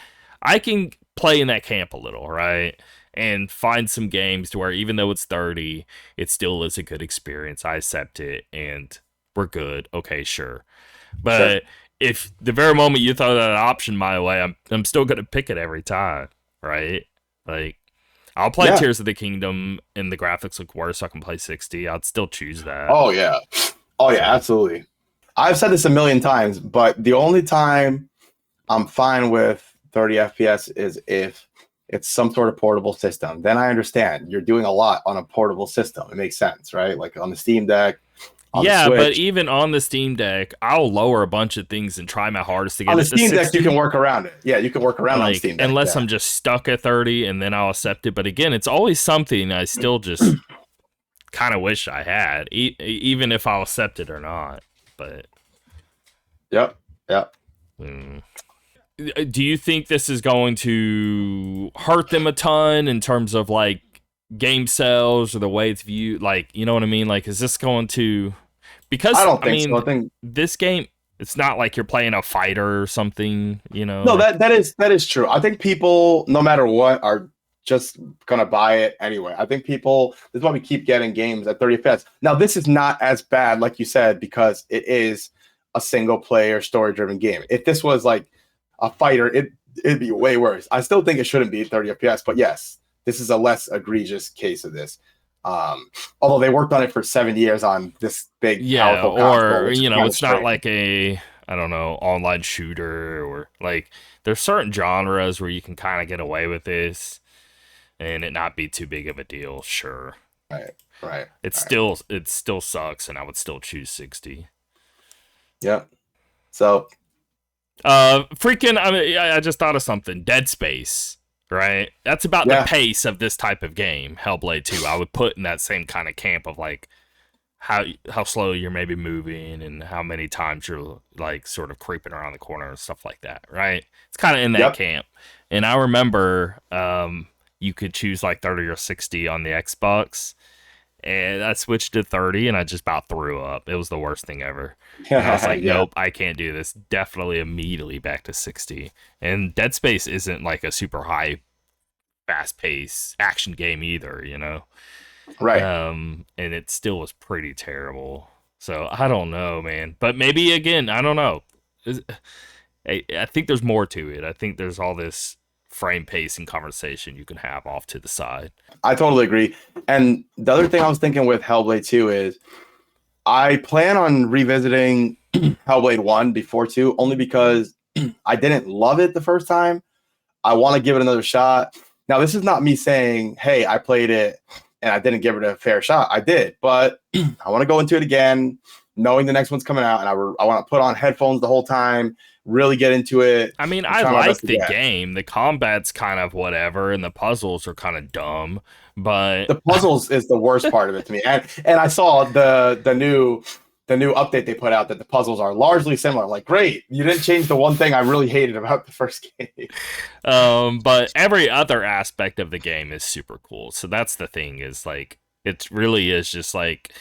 I can play in that camp a little, right? And find some games to where even though it's 30, it still is a good experience. I accept it and we're good. Okay, sure. Sure. But if the very moment you throw that option my way, I'm still gonna pick it every time, right? Like I'll play Yeah. Tears of the Kingdom and the graphics look worse, so I can play 60. I'd still choose that. Oh yeah. Oh yeah, absolutely. I've said this a million times, but the only time I'm fine with 30 FPS is if it's some sort of portable system. Then I understand you're doing a lot on a portable system. It makes sense, right? Like on the Steam Deck, on the Yeah, but Switch. even on the Steam Deck, I'll lower a bunch of things and try my hardest to get On the it to Steam 60. Deck, you can work around it. Yeah, you can work around on the Like, Steam Deck. unless Yeah. I'm just stuck at 30, and then I'll accept it. But again, it's always something I still just kind of wish I had, even if I'll accept it or not. But Yep. do you think this is going to hurt them a ton in terms of like game sales or the way it's viewed? Like, you know what I mean? Like, is this going to, because I don't think mean, so. I think this game, it's not like you're playing a fighter or something, you know? no, that is true. I think people, no matter what, are just gonna buy it anyway. I think people. This is why we keep getting games at 30 FPS. Now, this is not as bad, like you said, because it is a single player story driven game. If this was like a fighter, it'd be way worse. I still think it shouldn't be 30 FPS, but yes, this is a less egregious case of this. Although they worked on it for 7 years on this big, powerful console, or you know, it's not strange. like a, I don't know, online shooter, or like there's certain genres where you can kind of get away with this and it not be too big of a deal. Sure, right. it still sucks, and I would still choose 60. Yeah. So freaking, I mean, I just thought of something. Dead Space, right? That's about the pace of this type of game. Hellblade 2, I would put in that same kind of camp of like how slow you're maybe moving and how many times you're like sort of creeping around the corner and stuff like that, right? It's kind of in that camp. And I remember you could choose like 30 or 60 on the Xbox. And I switched to 30 and I just about threw up. It was the worst thing ever. And I was like, nope, I can't do this. Definitely immediately back to 60. And Dead Space isn't like a super high, fast paced action game either, you know? Right. And it still was pretty terrible. So I don't know, man. But maybe again, I don't know. I think there's more to it. I think there's all this frame pacing conversation you can have off to the side. I totally agree. And the other thing I was thinking with Hellblade 2 is I plan on revisiting Hellblade 1 before 2, only because I didn't love it the first time. I want to give it another shot. Now, this is not me saying, hey, I played it and I didn't give it a fair shot. I did, but I want to go into it again, knowing the next one's coming out, and I want to put on headphones the whole time, really get into it. I mean, I like the game. The combat's kind of whatever, and the puzzles are kind of dumb, but the puzzles is the worst part of it to me. And I saw the new update they put out that the puzzles are largely similar. I'm like, great, you didn't change the one thing I really hated about the first game. But every other aspect of the game is super cool. So that's the thing, is like, it really is just like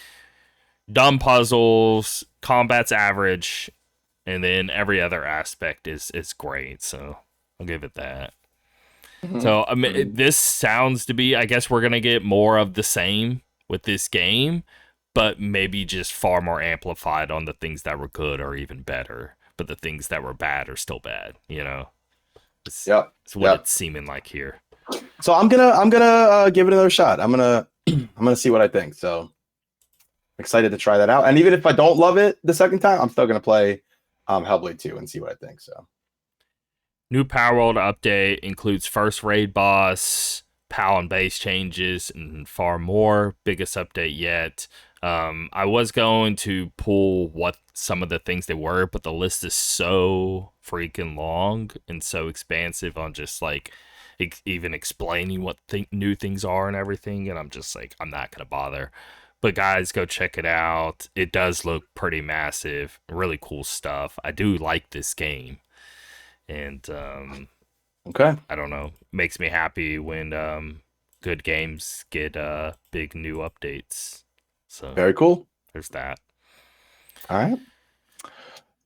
dumb puzzles, combat's average, and then every other aspect is great. So I'll give it that. Mm-hmm. So I mean, this sounds to be, I guess we're gonna get more of the same with this game, but maybe just far more amplified on the things that were good or even better. But the things that were bad are still bad. You know. It's what it's seeming like here. So I'm gonna give it another shot. I'm gonna see what I think. So excited to try that out. And even if I don't love it the second time, I'm still gonna play Hellblade 2 and see what I think. So new Power World update includes first raid boss, PAL and base changes, and far more. Biggest update yet. I was going to pull what some of the things they were, but the list is so freaking long and so expansive on just like even explaining what new things are and everything, and I'm just like, I'm not gonna bother. But guys, go check it out. It does look pretty massive, really cool stuff. I do like this game, and okay, I don't know, makes me happy when good games get big new updates. So very cool. There's that. All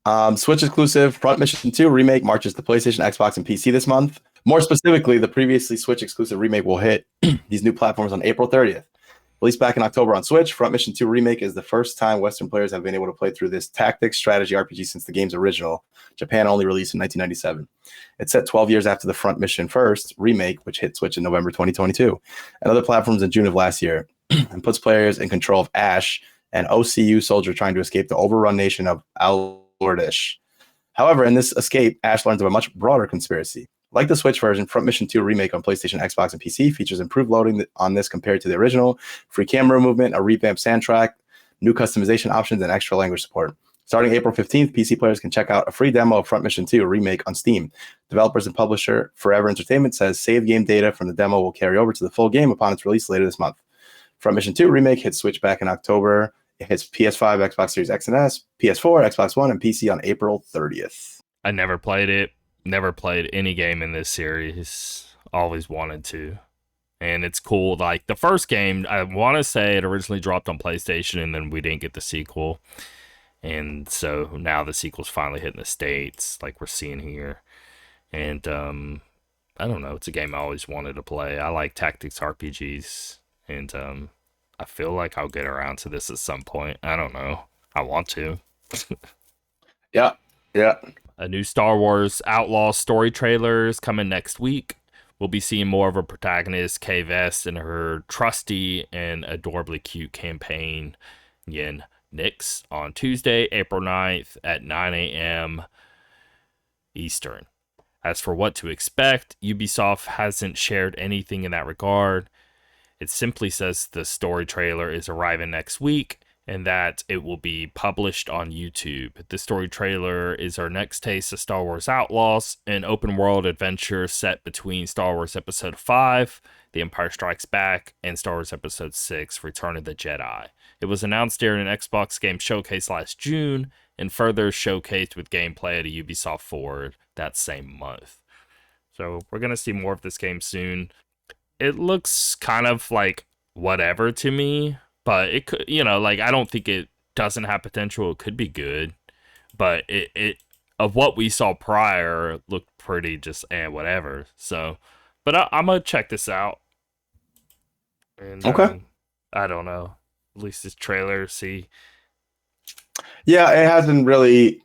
right. Switch exclusive Front Mission 2 Remake marches to PlayStation, Xbox, and PC this month. More specifically, the previously Switch exclusive Remake will hit these new platforms on April 30th. Released back in October on Switch, Front Mission 2 Remake is the first time Western players have been able to play through this tactics strategy RPG since the game's original. Japan only released in 1997. It's set 12 years after the Front Mission First Remake, which hit Switch in November 2022, and other platforms in June of last year, and puts players in control of Ash, an OCU soldier trying to escape the overrun nation of Al-Lordish. However, in this escape, Ash learns of a much broader conspiracy. Like the Switch version, Front Mission 2 Remake on PlayStation, Xbox, and PC features improved loading on this compared to the original, free camera movement, a revamped soundtrack, new customization options, and extra language support. Starting April 15th, PC players can check out a free demo of Front Mission 2 Remake on Steam. Developers and publisher Forever Entertainment says save game data from the demo will carry over to the full game upon its release later this month. Front Mission 2 Remake hits Switch back in October. It hits PS5, Xbox Series X and S, PS4, Xbox One, and PC on April 30th. I never played it. Never played any game in this series. Always wanted to. And it's cool. Like, the first game, I want to say it originally dropped on PlayStation, and then we didn't get the sequel. And so now the sequel's finally hitting the States, like we're seeing here. And, I don't know. It's a game I always wanted to play. I like tactics RPGs. And, I feel like I'll get around to this at some point. I don't know. I want to. Yeah. A new Star Wars Outlaw story trailer is coming next week. We'll be seeing more of a protagonist, Kay Vest, and her trusty and adorably cute campaign, Yen Nix, on Tuesday, April 9th at 9 a.m. Eastern. As for what to expect, Ubisoft hasn't shared anything in that regard. It simply says the story trailer is arriving next week, and that it will be published on YouTube. The story trailer is our next taste of Star Wars Outlaws, an open-world adventure set between Star Wars Episode 5, The Empire Strikes Back, and Star Wars Episode 6, Return of the Jedi. It was announced during an Xbox Game Showcase last June, and further showcased with gameplay at a Ubisoft Forward that same month. So we're going to see more of this game soon. It looks kind of like whatever to me, but it could, like, I don't think it doesn't have potential. It could be good, but it of what we saw prior looked pretty just whatever. So, but I'm gonna check this out. And, Okay. I don't know. At least this trailer, see. Yeah, it hasn't really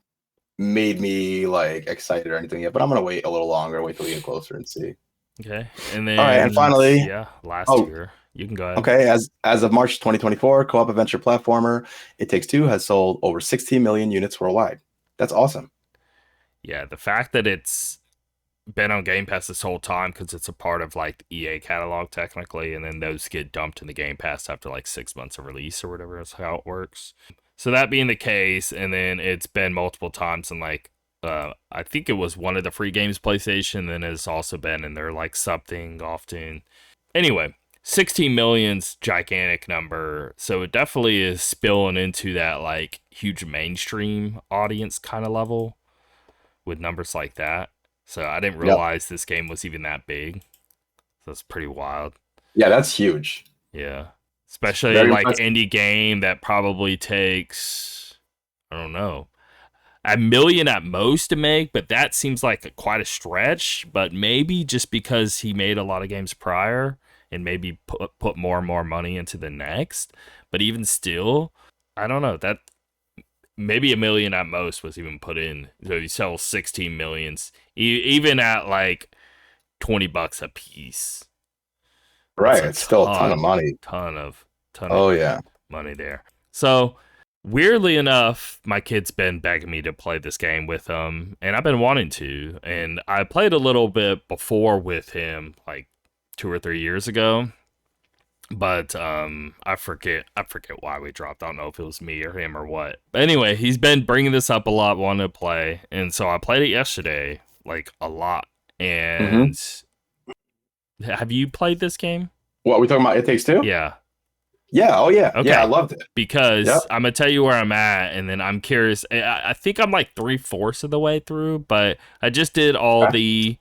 made me like excited or anything yet, but I'm gonna wait a little longer, wait till we get closer and see. Okay, and then All right, and finally, last year. You can go ahead. Okay, as of March 2024, co-op adventure platformer It Takes Two has sold over 16 million units worldwide. That's awesome. Yeah, the fact that it's been on Game Pass this whole time, because it's a part of like the EA catalog technically, and then those get dumped in the Game Pass after like 6 months of release or whatever is how it works. So that being the case, and then it's been multiple times, and like I think it was one of the free games PlayStation, then it's also been in their like something often. Anyway, 16 million's gigantic number, so it definitely is spilling into that like huge mainstream audience kind of level with numbers like that. So I didn't realize this game was even that big. So that's pretty wild. Yeah, that's huge. Yeah. Especially Very like impressive. indie game that probably takes, I don't know, $1 million at most to make, but that seems like quite a stretch. But maybe just because he made a lot of games prior and maybe put more and more money into the next. But even still, I don't know, that maybe $1 million at most was even put in. So you sell 16 millions, even at like $20 a piece. Right, it's still a ton of money. Ton of money there. So weirdly enough, my kid's been begging me to play this game with him, and I've been wanting to. And I played a little bit before with him, like 2 or 3 years ago. But I forget why we dropped. I don't know if it was me or him or what. But anyway, he's been bringing this up a lot, wanting to play, and so I played it yesterday, like a lot. And have you played this game? What, we talking about It Takes Two? Yeah. Yeah, oh yeah. Okay. Yeah, I loved it. Because I'm going to tell you where I'm at, and then I'm curious. I think I'm like 3/4 of the way through, but I just did all the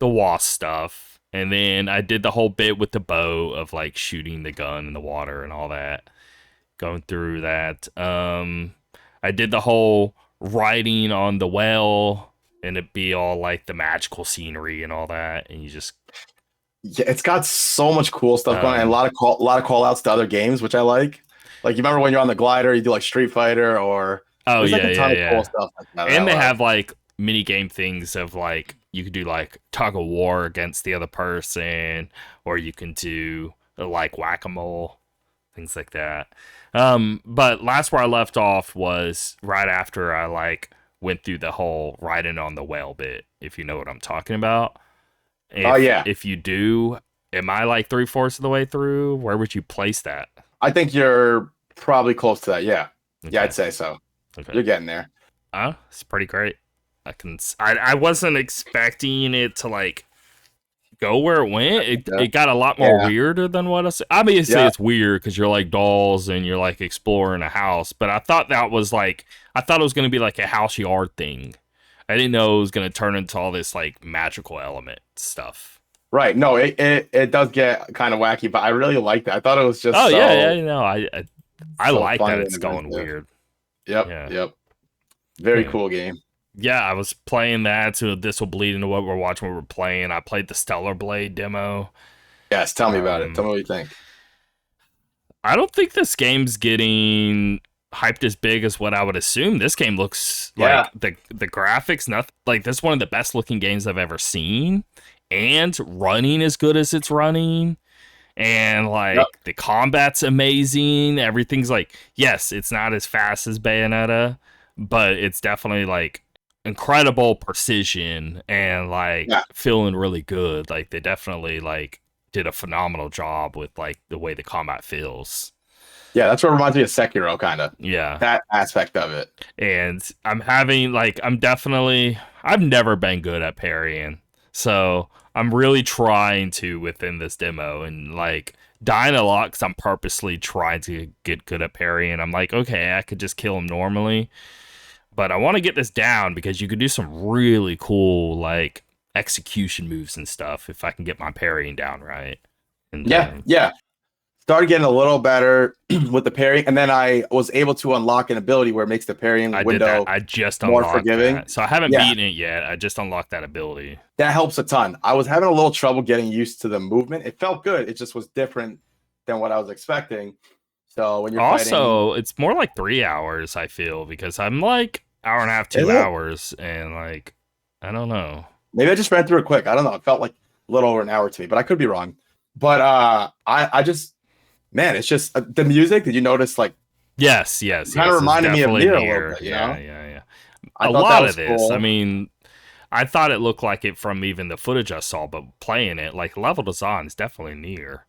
wasp stuff, and then I did the whole bit with the bow of like shooting the gun in the water and all that, going through that. I did the whole riding on the whale, and it'd be all like the magical scenery and all that, and you just Yeah, it's got so much cool stuff going on, and Um, a lot of call outs to other games, which I like. Like you remember when you're on the glider, you do like Street Fighter, or oh there's like yeah, a ton yeah, of cool yeah. stuff like that, that I And they like. have like mini game things of like you could do like tug of war against the other person, or you can do like whack a mole, things like that. But last where I left off was right after I like went through the whole riding on the whale bit, if you know what I'm talking about. Oh yeah, If you do, am I like 3/4 of the way through? Where would you place that? I think you're probably close to that. Yeah, yeah, Okay, I'd say so. okay. You're getting there. It's pretty great. I wasn't expecting it to like go where it went. Yeah, It got a lot more yeah, weirder than what I said. Obviously, yeah. it's weird because you're like dolls and you're like exploring a house. But I thought that was like I thought it was going to be like a house yard thing. I didn't know it was going to turn into all this like magical element stuff. Right. No, it does get kind of wacky, but I really liked it. I thought it was just Oh yeah, yeah. so You know, I so like that funny and it's going inventive. weird. Yep, Yeah, yep. Very yeah. cool game. Yeah, I was playing that, so this will bleed into what we're watching. What we're playing. I played the Stellar Blade demo. Yes, tell me about it. Tell Um, me what you think. I don't think this game's getting hyped as big as what I would assume. This game looks Yeah. like the graphics, nothing like this. Is one of the best looking games I've ever seen, and running as good as it's running, and Yep. like the combat's amazing. Everything's like, yes, it's not as fast as Bayonetta, but it's definitely like incredible precision and like Yeah. feeling really good. Like they definitely like did a phenomenal job with like the way the combat feels. Yeah, that's what reminds me of Sekiro, kind of. Yeah. That aspect of it. And I'm having like I'm definitely I've never been good at parrying. So I'm really trying to within this demo and like dying a lot because I'm purposely trying to get good at parrying. I'm like, okay, I could just kill him normally, but I want to get this down because you could do some really cool like execution moves and stuff if I can get my parrying down right. And Yeah, yeah. Started getting a little better with the parrying, and then I was able to unlock an ability where it makes the parrying I did that. window I just more unlocked forgiving. that. So I haven't Yeah, beaten it yet. I just unlocked that ability. that helps a ton. I was having a little trouble getting used to the movement. It felt good. It just was different than what I was expecting. So when you're fighting, Also, it's more like 3 hours, I feel, because I'm like hour and a half, is two it? hours, and like I don't know. Maybe I just ran through it quick. I don't know. It felt like a little over an hour to me, but I could be wrong. But I just man, it's just the music. Did you notice? Like, Yes, yes, kind of yes. It's reminded me of definitely Nier a little near. bit. You Yeah, know, yeah, yeah. I A thought that lot of was this. I cool. mean, I thought it looked like it from even the footage I saw, but playing it, like level design is definitely near.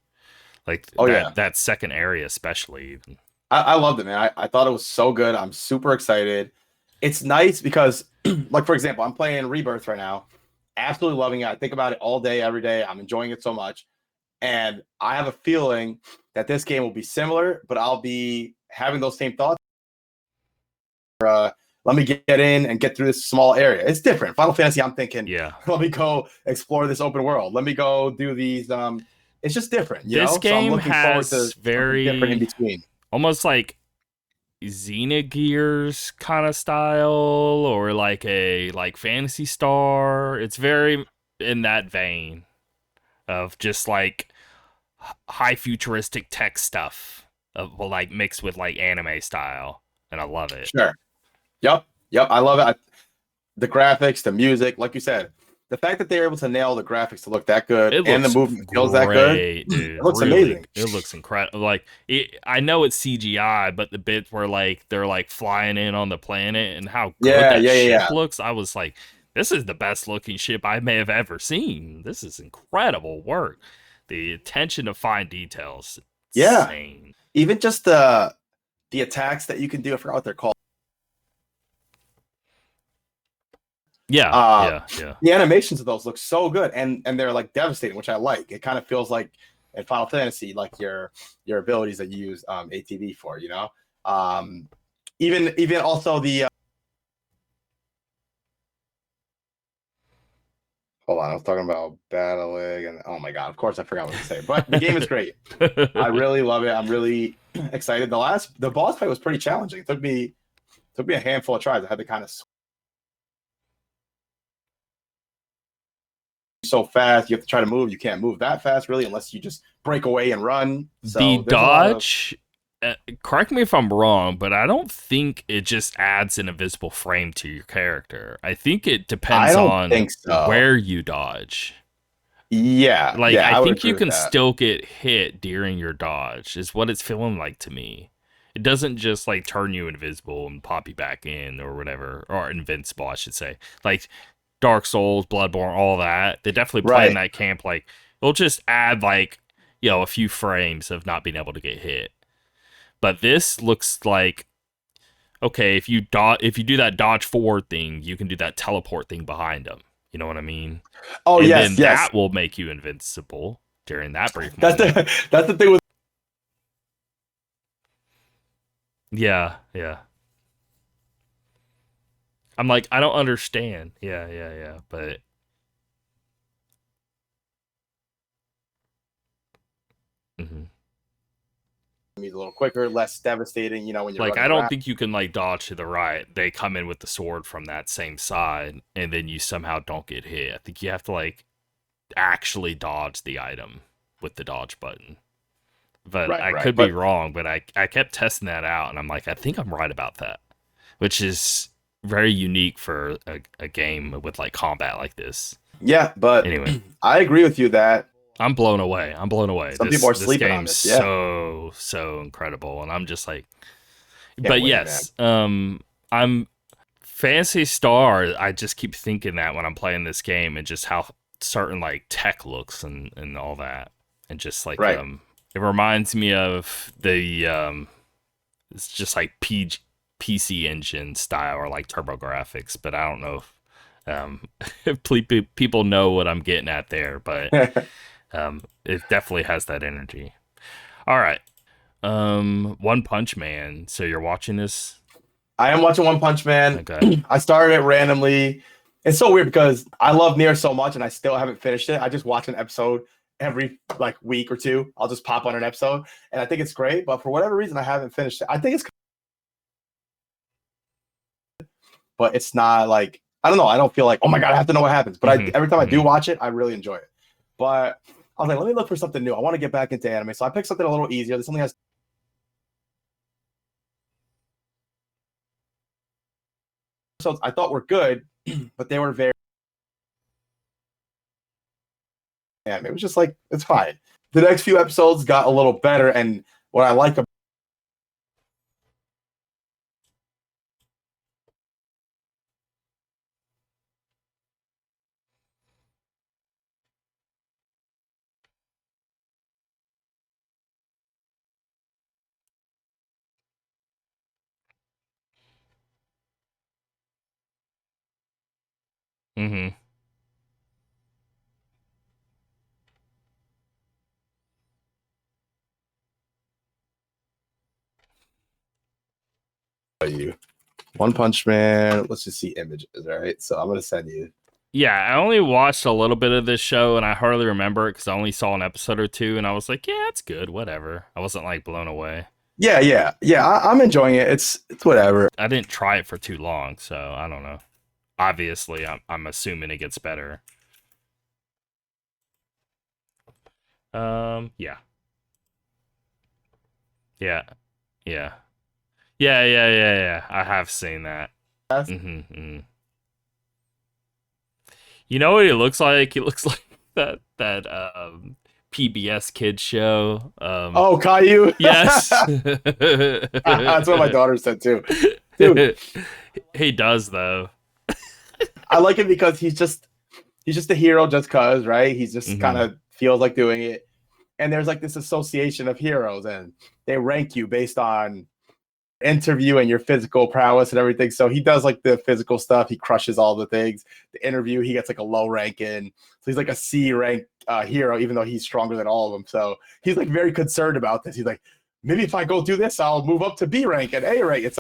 Like Oh yeah, that second area, especially. Even. I loved it, man. I thought it was so good. I'm super excited. It's nice because, like for example, I'm playing Rebirth right now. Absolutely loving it. I think about it all day, every day. I'm enjoying it so much, and I have a feeling that this game will be similar, but I'll be having those same thoughts. Let me get in and get through this small area. It's different. Final Fantasy, I'm thinking, Yeah, let me go explore this open world. Let me go do these. It's just different, you this know. So I'm game looking forward to has something different in very between. almost like Xenogears kind of style or like a like Fantasy Star. It's very in that vein of just like high futuristic tech stuff of well, like mixed with like anime style, and I love it. Sure. Yep. Yep. I love it. The graphics, the music, like you said, the fact that they're able to nail the graphics to look that good It and the looks movement feels that good, great, it dude. looks Really, amazing. it looks incredible. Like I know it's CGI, but the bit where like they're like flying in on the planet and how good Yeah. that Yeah. Yeah. ship Yeah. looks, I was like, this is the best looking ship I may have ever seen. This is incredible work. The attention to fine details, Yeah. insane. Even just the attacks that you can do. I forgot what they're called. Yeah, Uh, yeah, yeah. the animations of those look so good, and they're like devastating, which I like. It kind of feels like in Final Fantasy, like your abilities that you use ATV for, you know. Um, even also the hold on, I was talking about battling, and oh my god, of course I forgot what to say. But the game is great. I really love it. I'm really excited. The boss fight was pretty challenging. It took me a handful of tries. I had to kind of so fast. You have to try to move. You can't move that fast, really, unless you just break away and run. The So there's a lot of dodge, correct me if I'm wrong, but I don't think it just adds an invisible frame to your character. I think it I depends don't on think so. where you dodge. Yeah, Like, yeah, I I would think agree you with can that. still get hit during your dodge, is what it's feeling like to me. It doesn't just like turn you invisible and pop you back in or whatever, or invincible, I should say. Like Dark Souls, Bloodborne, all that. They definitely play in Right. that camp. Like, they'll just add like, a few frames of not being able to get hit. But this looks like, okay, if you do that dodge forward thing, you can do that teleport thing behind them. You know what I mean? Oh And yes, then yes. that will make you invincible during that brief That's moment. that's the thing with Yeah, yeah. I'm like, I don't understand. Yeah, yeah, yeah. But mhm. me a little quicker, less devastating. When you're Like, running I don't around. think you can like dodge to the right. They come in with the sword from that same side, and then you somehow don't get hit. I think you have to like actually dodge the item with the dodge button. But Right, I right. could be But wrong. But I kept testing that out, and I'm like, I think I'm right about that, which is very unique for a game with like combat like this. yeah, but Anyway, I agree with you that I'm blown away. I'm blown away. some people This are this sleeping on game's this. Yeah, so incredible, and I'm just like, can't but wait, man. yes, I'm Fantasy Star. I just keep thinking that when I'm playing this game, and just how certain like tech looks and all that, and just like Right. it reminds me of the it's just like PC Engine style or like Turbo Graphics, but I don't know if people know what I'm getting at there, but it definitely has that energy. All right. One Punch Man. So you're watching this? I am watching One Punch Man. Okay. I started it randomly. It's so weird because I love Nier so much and I still haven't finished it. I just watch an episode every like week or two. I'll just pop on an episode and I think it's great, but for whatever reason I haven't finished it. I think it's but it's not like I don't know. I don't feel like, oh my god, I have to know what happens. But every time I do Mm-hmm. watch it, I really enjoy it. But I was like, let me look for something new. I want to get back into anime, so I picked something a little easier. This only has episodes I thought were good, but they were very. Anime. It was just like it's fine. The next few episodes got a little better, and what I like about Mm-hmm. you, One Punch Man. Let's just see images, right? So I'm gonna send you. Yeah, I only watched a little bit of this show, and I hardly remember it because I only saw an episode or two, and I was like, yeah, it's good, whatever. I wasn't like blown away. Yeah, yeah, yeah. I'm enjoying it. It's whatever. I didn't try it for too long, so I don't know. Obviously, I'm assuming it gets better. Yeah, yeah, yeah, yeah. I have seen that. Mm-hmm. You know what he looks like? He looks like that PBS kids show. Oh, Caillou. Yes. That's what my daughter said too. Dude, He does though. I like it because he's just a hero just cause, right? He's just kind Mm-hmm. of feels like doing it. And there's like this association of heroes, and they rank you based on interview and your physical prowess and everything. So he does like the physical stuff. He crushes all the things. The interview, he gets like a low rank in. So he's like a C rank hero, even though he's stronger than all of them. So he's like very concerned about this. He's like, maybe if I go do this, I'll move up to B rank and A rank. It's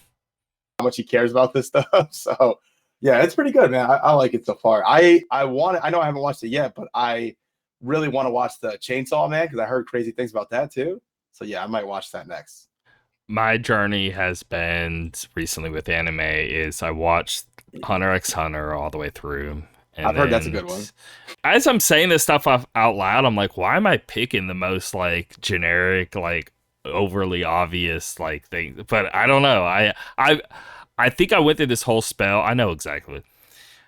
how much he cares about this stuff. So yeah, it's pretty good, man. I like it so far. I know I haven't watched it yet, but I really want to watch the Chainsaw Man because I heard crazy things about that too. So yeah, I might watch that next. My journey has been recently with anime is I watched Hunter x Hunter all the way through. And I've heard that's a then good one. as I'm saying this stuff out loud, I'm like, why am I picking the most like generic, like overly obvious like thing? But I don't know. I think I went through this whole spell. I know exactly.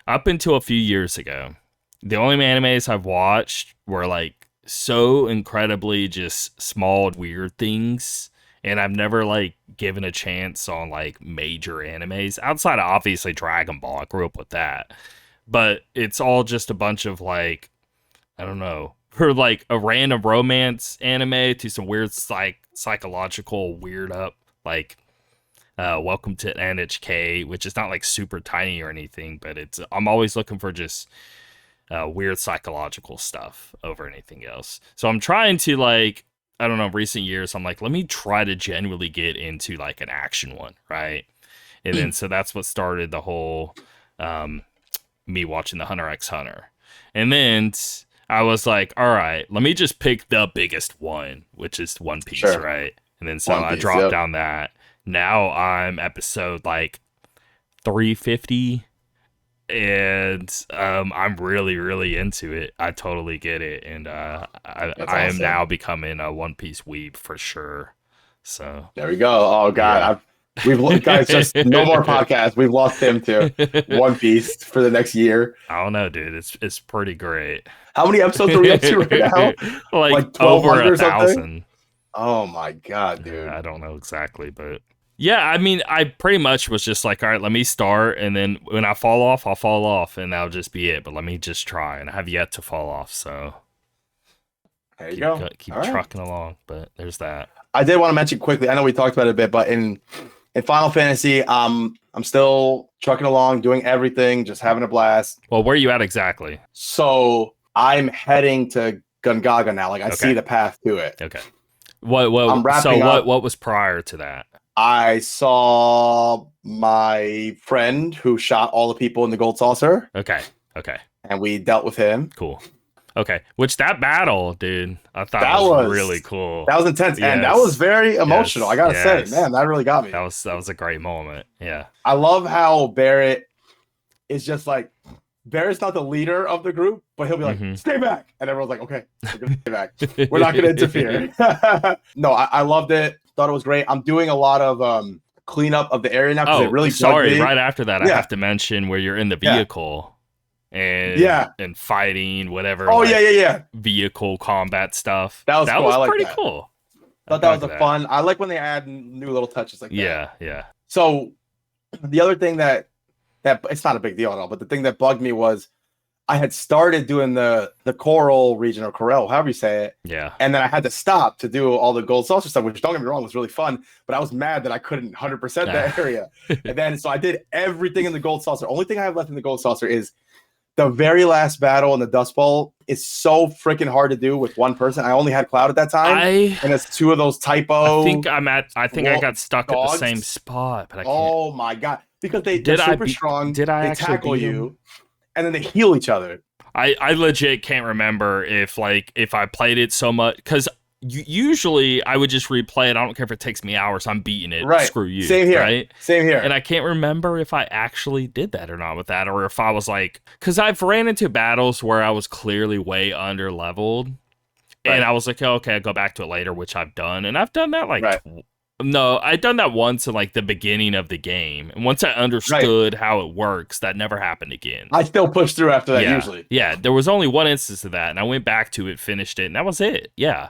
Up until a few years ago, the only animes I've watched were like so incredibly just small weird things, and I've never like given a chance on like major animes outside of obviously Dragon Ball. I grew up with that, but it's all just a bunch of like, I don't know, for like a random romance anime to some weird psychological weird up like Welcome to NHK, which is not like super tiny or anything, but it's I'm always looking for just weird psychological stuff over anything else. So I'm trying to like, I don't know, recent years I'm like, let me try to genuinely get into like an action one, right? And then so that's what started the whole me watching the Hunter x Hunter. And then I was like, all right, let me just pick the biggest one, which is One Piece, Sure. right? And then so One I Piece, dropped yep. down that. Now I'm episode like 350, and I'm really, really into it. I totally get it, and That's I am awesome. now becoming a One Piece weeb for sure. So There we go. Oh God, yeah. guys, just no more podcasts. We've lost Tim to One Piece for the next year. I don't know, dude. It's pretty great. How many episodes are we up to right now? Like Like over 1,200 a or something? thousand. Oh my God, dude. I don't know exactly, but yeah, I mean, I pretty much was just like, all right, let me start, and then when I fall off, I'll fall off, and that'll just be it. But let me just try, and I have yet to fall off, so There you go. keep All right. trucking along. But there's that. I did want to mention quickly. I know we talked about it a bit, but in Final Fantasy, I'm still trucking along, doing everything, just having a blast. Well, where are you at exactly? So I'm heading to Gungaga now. Like I see Okay. the path to it. Okay. I'm So wrapping up. what was prior to that? I saw my friend who shot all the people in the gold saucer, Okay. Okay. and we dealt with him. Cool. Okay. Which that battle, dude, I thought That was really was cool. that was intense, and that was Yes. very emotional. I Yes. gotta say, Yes. man, that really got me. That was a great moment. Yeah. I love how Barrett is just like Barrett's not the leader of the group, but he'll be like, Mhm. "Stay back," and everyone's like, "Okay, we're gonna stay back. We're not gonna interfere." No, I loved it. Thought it was great. I'm doing a lot of cleanup of the area now because it Oh, really sorry. bugged me. Right after that, I Yeah, have to mention where you're in the yeah, vehicle yeah. and fighting whatever Oh like yeah. vehicle combat stuff. That was That cool. I was like pretty that. cool. I Thought that dug was a that. fun. I like when they add new little touches like that. Yeah, yeah. So the other thing that it's not a big deal at all, but the thing that bugged me was I had started doing the Coral region or Corel, however you say it, Yeah. and then I had to stop to do all the gold saucer stuff, which don't get me wrong was really fun, but I was mad that I couldn't 100% that area. And then so I did everything in the gold saucer. Only thing I have left in the gold saucer is the very last battle in the Dust Bowl. Is so freaking hard to do with one person. I only had Cloud at that time, and it's two of those typo. I think I got stuck at the same spot, but I can't. Oh my God, because they're super strong. Did I they actually tackle beat you, him? and then they heal each other. I legit can't remember if I played it so much because usually I would just replay it. I don't care if it takes me hours. I'm beating it. Right. Screw you. Same here. Right. Same here. And I can't remember if I actually did that or not with that, or if I was like, because I've ran into battles where I was clearly way under leveled, and I was like, oh, okay, I'll go back to it later, which I've done, and I've done that like. No, I'd done that once in like the beginning of the game. And once I understood how it works, that never happened again. I still push through after that usually. Yeah, there was only one instance of that, and I went back to it, finished it, and that was it. Yeah.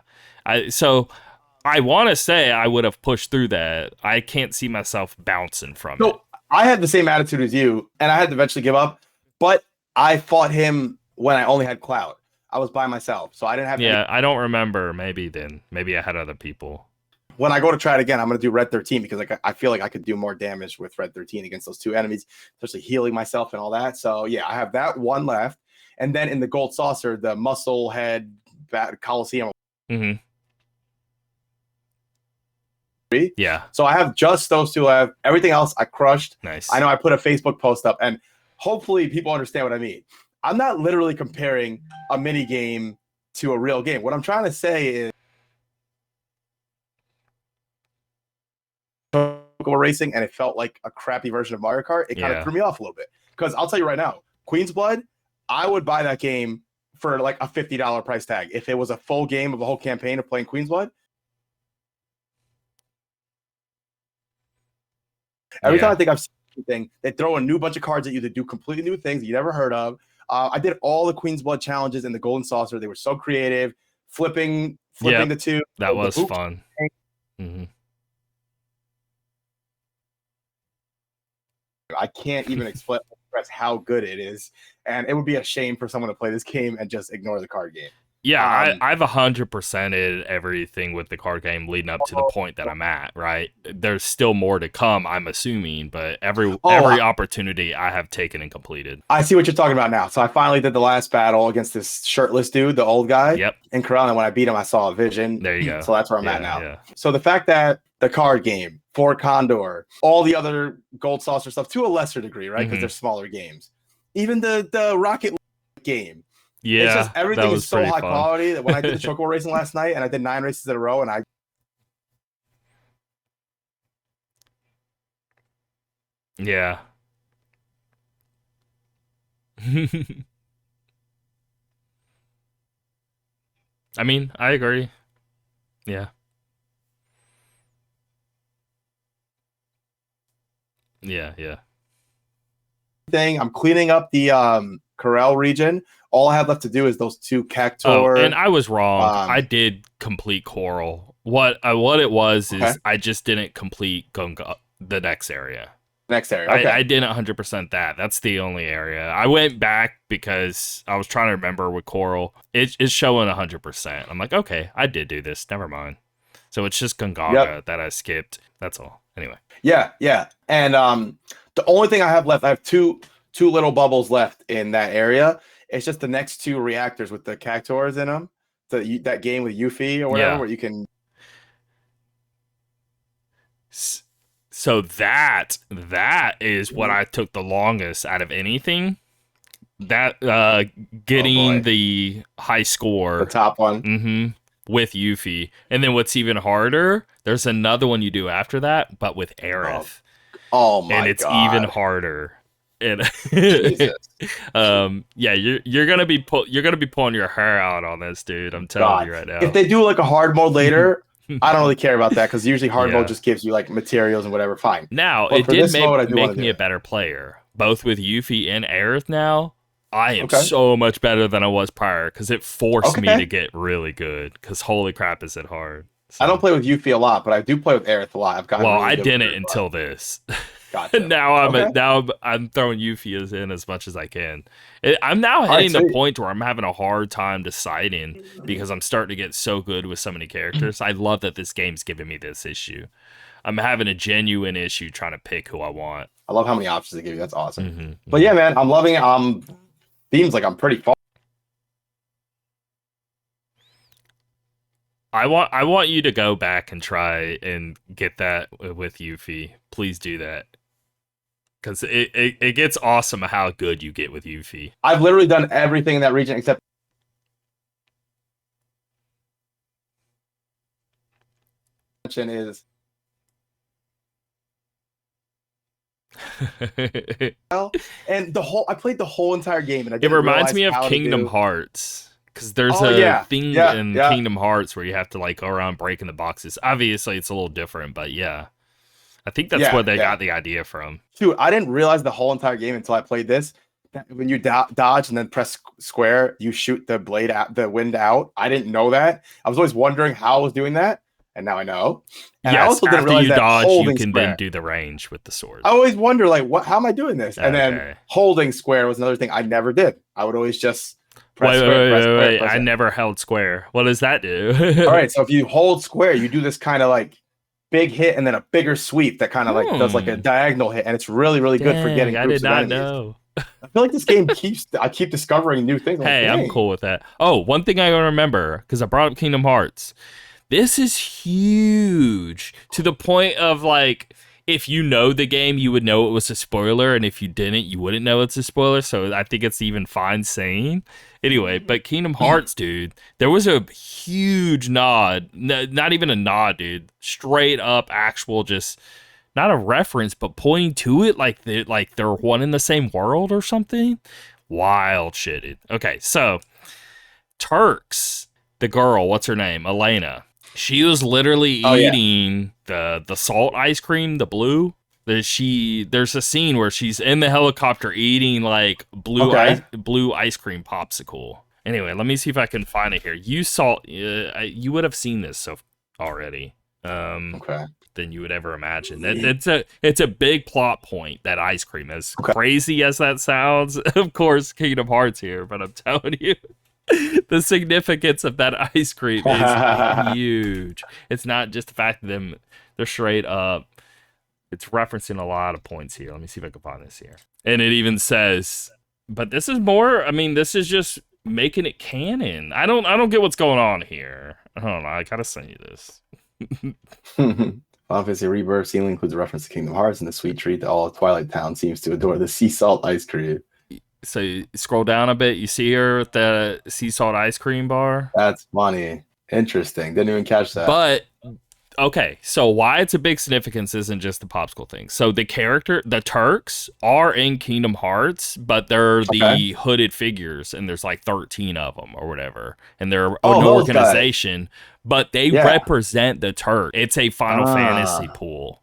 So I want to say I would have pushed through that. I can't see myself bouncing from it. I had the same attitude as you, and I had to eventually give up, but I fought him when I only had Cloud. I was by myself, so I didn't have I don't remember. Maybe I had other people. When I go to try it again, I'm going to do Red 13 because I feel like I could do more damage with Red 13 against those two enemies, especially healing myself and all that. So, yeah, I have that one left. And then in the Gold Saucer, the Muscle Head Coliseum. Mm-hmm. Yeah. So I have just those two left. Everything else I crushed. Nice. I know I put a Facebook post up, and hopefully people understand what I mean. I'm not literally comparing a mini game to a real game. What I'm trying to say is racing, and it felt like a crappy version of Mario Kart. It kind of threw me off a little bit because I'll tell you right now, Queen's Blood, I would buy that game for like a $50 price tag if it was a full game of a whole campaign of playing Queen's Blood. Every time I think I've seen anything, they throw a new bunch of cards at you that do completely new things that you never heard of. I did all the Queen's Blood challenges in the Golden Saucer. They were so creative, flipping the two. That was fun. Mm-hmm. I can't even express how good it is, and it would be a shame for someone to play this game and just ignore the card game. Yeah, I've 100%ed everything with the card game leading up to the point that I'm at, right? There's still more to come, I'm assuming, but every opportunity I have taken and completed. I see what you're talking about now. So I finally did the last battle against this shirtless dude, the old guy. Yep. In Corral, and when I beat him, I saw a vision. There you go. So that's where I'm at now. Yeah. So the fact that the card game, Fort Condor, all the other Gold Saucer stuff, to a lesser degree, right? Because they're smaller games. Even the Rocket game. Yeah, it's just everything is so high quality that when I did the Choco racing last night and I did 9 races in a row and I I mean, I agree. Yeah. Yeah. I'm cleaning up the Corel region. All I have left to do is those 2 Cactuar. Oh, and I was wrong. I did complete Coral. What it was is I just didn't complete the next area. Okay. I didn't 100% that. That's the only area. I went back because I was trying to remember with Coral. It's showing 100%. I'm like, okay, I did do this. Never mind. So it's just Gongaga that I skipped. That's all. Anyway. Yeah. And the only thing I have left, I have two little bubbles left in that area. It's just the next 2 reactors with the Cactuars in them. So that game with Yuffie or whatever, where you can. So that is what I took the longest out of anything. That getting the high score, the top one, with Yuffie, and then what's even harder, there's another one you do after that, but with Aerith. Oh my god! And it's even harder. And you're gonna be pulling your hair out on this, dude. I'm telling you right now. If they do like a hard mode later, I don't really care about that because usually hard mode just gives you like materials and whatever. Fine. Now it did make me a better player, both with Yuffie and Aerith. Now I am so much better than I was prior because it forced me to get really good. Because holy crap, is it hard? So. I don't play with Yuffie a lot, but I do play with Aerith a lot. I've gotten I didn't until this. Gotcha. Now I'm throwing Yuffie in as much as I can. I'm now hitting the point where I'm having a hard time deciding because I'm starting to get so good with so many characters. I love that this game's giving me this issue. I'm having a genuine issue trying to pick who I want. I love how many options they give you. That's awesome. But yeah, man, I'm loving it. Seems like I'm pretty far. I want you to go back and try and get that with Yuffie. Please do that. Because it gets awesome how good you get with Yuffie. I've literally done everything in that region except is and I played the whole entire game and it reminds me of Kingdom Hearts. Because there's a thing in Kingdom Hearts where you have to like go around breaking the boxes. Obviously, it's a little different, but yeah. I think that's where they got the idea from. Dude, I didn't realize the whole entire game until I played this. When you dodge and then press square, you shoot the blade out, the wind out. I didn't know that. I was always wondering how I was doing that, and now I know. And I also didn't realize you that dodge, you can square, then do the range with the sword. I always wonder, like, how am I doing this? And then holding square was another thing I never did. I would always just press square. Wait. I never held square. What does that do? All right, so if you hold square, you do this kind of like big hit and then a bigger sweep that kind of like does like a diagonal hit, and it's really, really good for getting groups of enemies. I did not know. I feel like this game I keep discovering new things. Hey, I'm cool with that. Oh, one thing I remember, because I brought up Kingdom Hearts. This is huge to the point of like, if you know the game, you would know it was a spoiler, and if you didn't, you wouldn't know it's a spoiler. So I think it's even fine saying. Anyway, but Kingdom Hearts, dude, there was a huge nod. Not even a nod, dude. Straight up, actual, just not a reference, but pointing to it like they're one in the same world or something. Wild shit. Okay, so Turks, the girl, what's her name? Elena. She was literally eating the salt ice cream, the blue. There's a scene where she's in the helicopter eating like blue ice cream popsicle. Anyway, let me see if I can find it here. You would have seen this already. Than you would ever imagine. It's a big plot point, that ice cream. As crazy as that sounds, of course, Kingdom Hearts here, but I'm telling you, the significance of that ice cream is huge. It's not just the fact that they're straight up. It's referencing a lot of points here. Let me see if I can find this here. And it even says, but this is more, I mean, this is just making it canon. I don't get what's going on here. I don't know. I gotta send you this. Final Fantasy Rebirth ceiling includes a reference to Kingdom Hearts and the sweet treat that all of Twilight Town seems to adore, the sea salt ice cream. So you scroll down a bit, you see her with the sea salt ice cream bar. That's funny. Interesting. Didn't even catch that. But okay, so why it's a big significance isn't just the popsicle thing. So the Turks are in Kingdom Hearts, but they're the hooded figures, and there's like 13 of them or whatever, and they're an organization, but they represent the Turk. It's a Final Fantasy pool.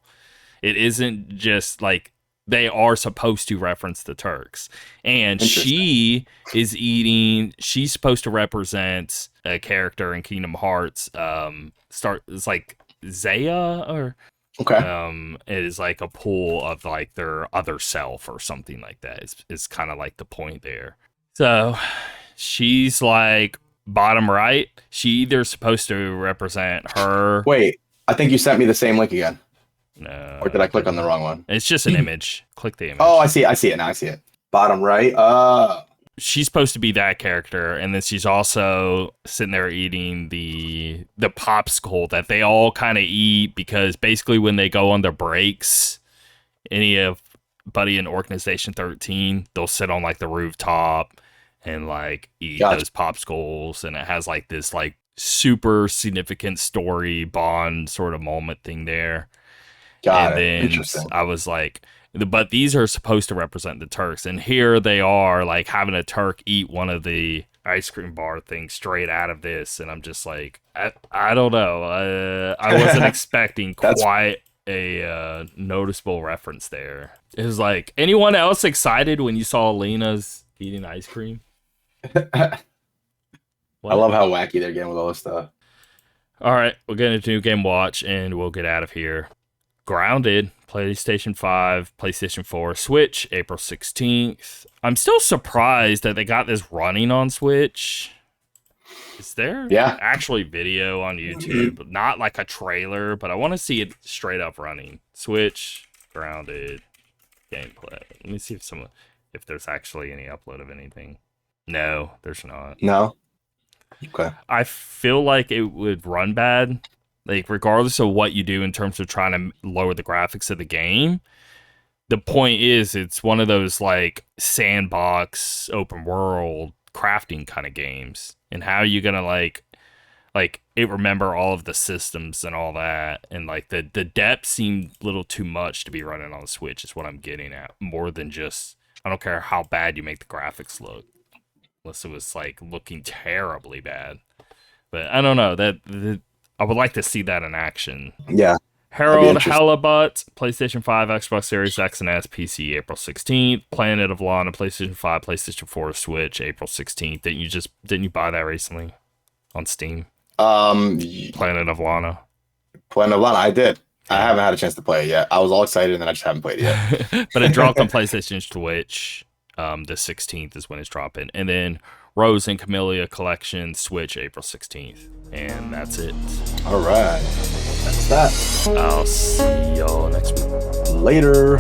It isn't just like they are supposed to reference the Turks, and she's supposed to represent a character in Kingdom Hearts. It's like Zaya, or it is like a pool of like their other self or something like that. It's kind of like the point there. So she's like bottom right. She either supposed to represent her. Wait, I think you sent me the same link again. No. Or did I click on the wrong one? It's just an image. Click the image. Oh, I see it now. I see it. Bottom right. She's supposed to be that character, and then she's also sitting there eating the popsicle that they all kind of eat, because basically when they go on their breaks, anybody in Organization 13, they'll sit on like the rooftop and like eat those popsicles, and it has like this like super significant story bond sort of moment thing there. Got it. Interesting. I was like, but these are supposed to represent the Turks, and here they are like having a Turk eat one of the ice cream bar things straight out of this, and I'm just like, I don't know. I wasn't expecting quite a noticeable reference there. It was like, anyone else excited when you saw Lena's eating ice cream? I love how wacky they're getting with all this stuff. All right, we'll get into New Game Watch, and we'll get out of here. Grounded, PlayStation 5, PlayStation 4, Switch, April 16th. I'm still surprised that they got this running on Switch. Is there actually video on YouTube? Not like a trailer, but I want to see it straight up running. Switch, Grounded, gameplay. Let me see if there's actually any upload of anything. No, there's not. No? Okay. I feel like it would run bad. Like, regardless of what you do in terms of trying to lower the graphics of the game, the point is it's one of those, like, sandbox, open world, crafting kind of games. And how are you going to, like it remember all of the systems and all that? And, like, the depth seemed a little too much to be running on the Switch is what I'm getting at. More than just, I don't care how bad you make the graphics look. Unless it was, like, looking terribly bad. But I don't know. I would like to see that in action. Yeah. Harold Halibut, PlayStation 5, Xbox Series X and S, PC, April 16th. Planet of Lana, PlayStation 5, PlayStation 4, Switch, April 16th. Didn't you buy that recently on Steam? Planet of Lana. Planet of Lana, I did. I haven't had a chance to play it yet. I was all excited, and then I just haven't played it yet. But it dropped on PlayStation Switch. The 16th is when it's dropping. And then Rose and Camellia Collection, Switch, April 16th. And that's it. All right. That's that. I'll see y'all next week. Later.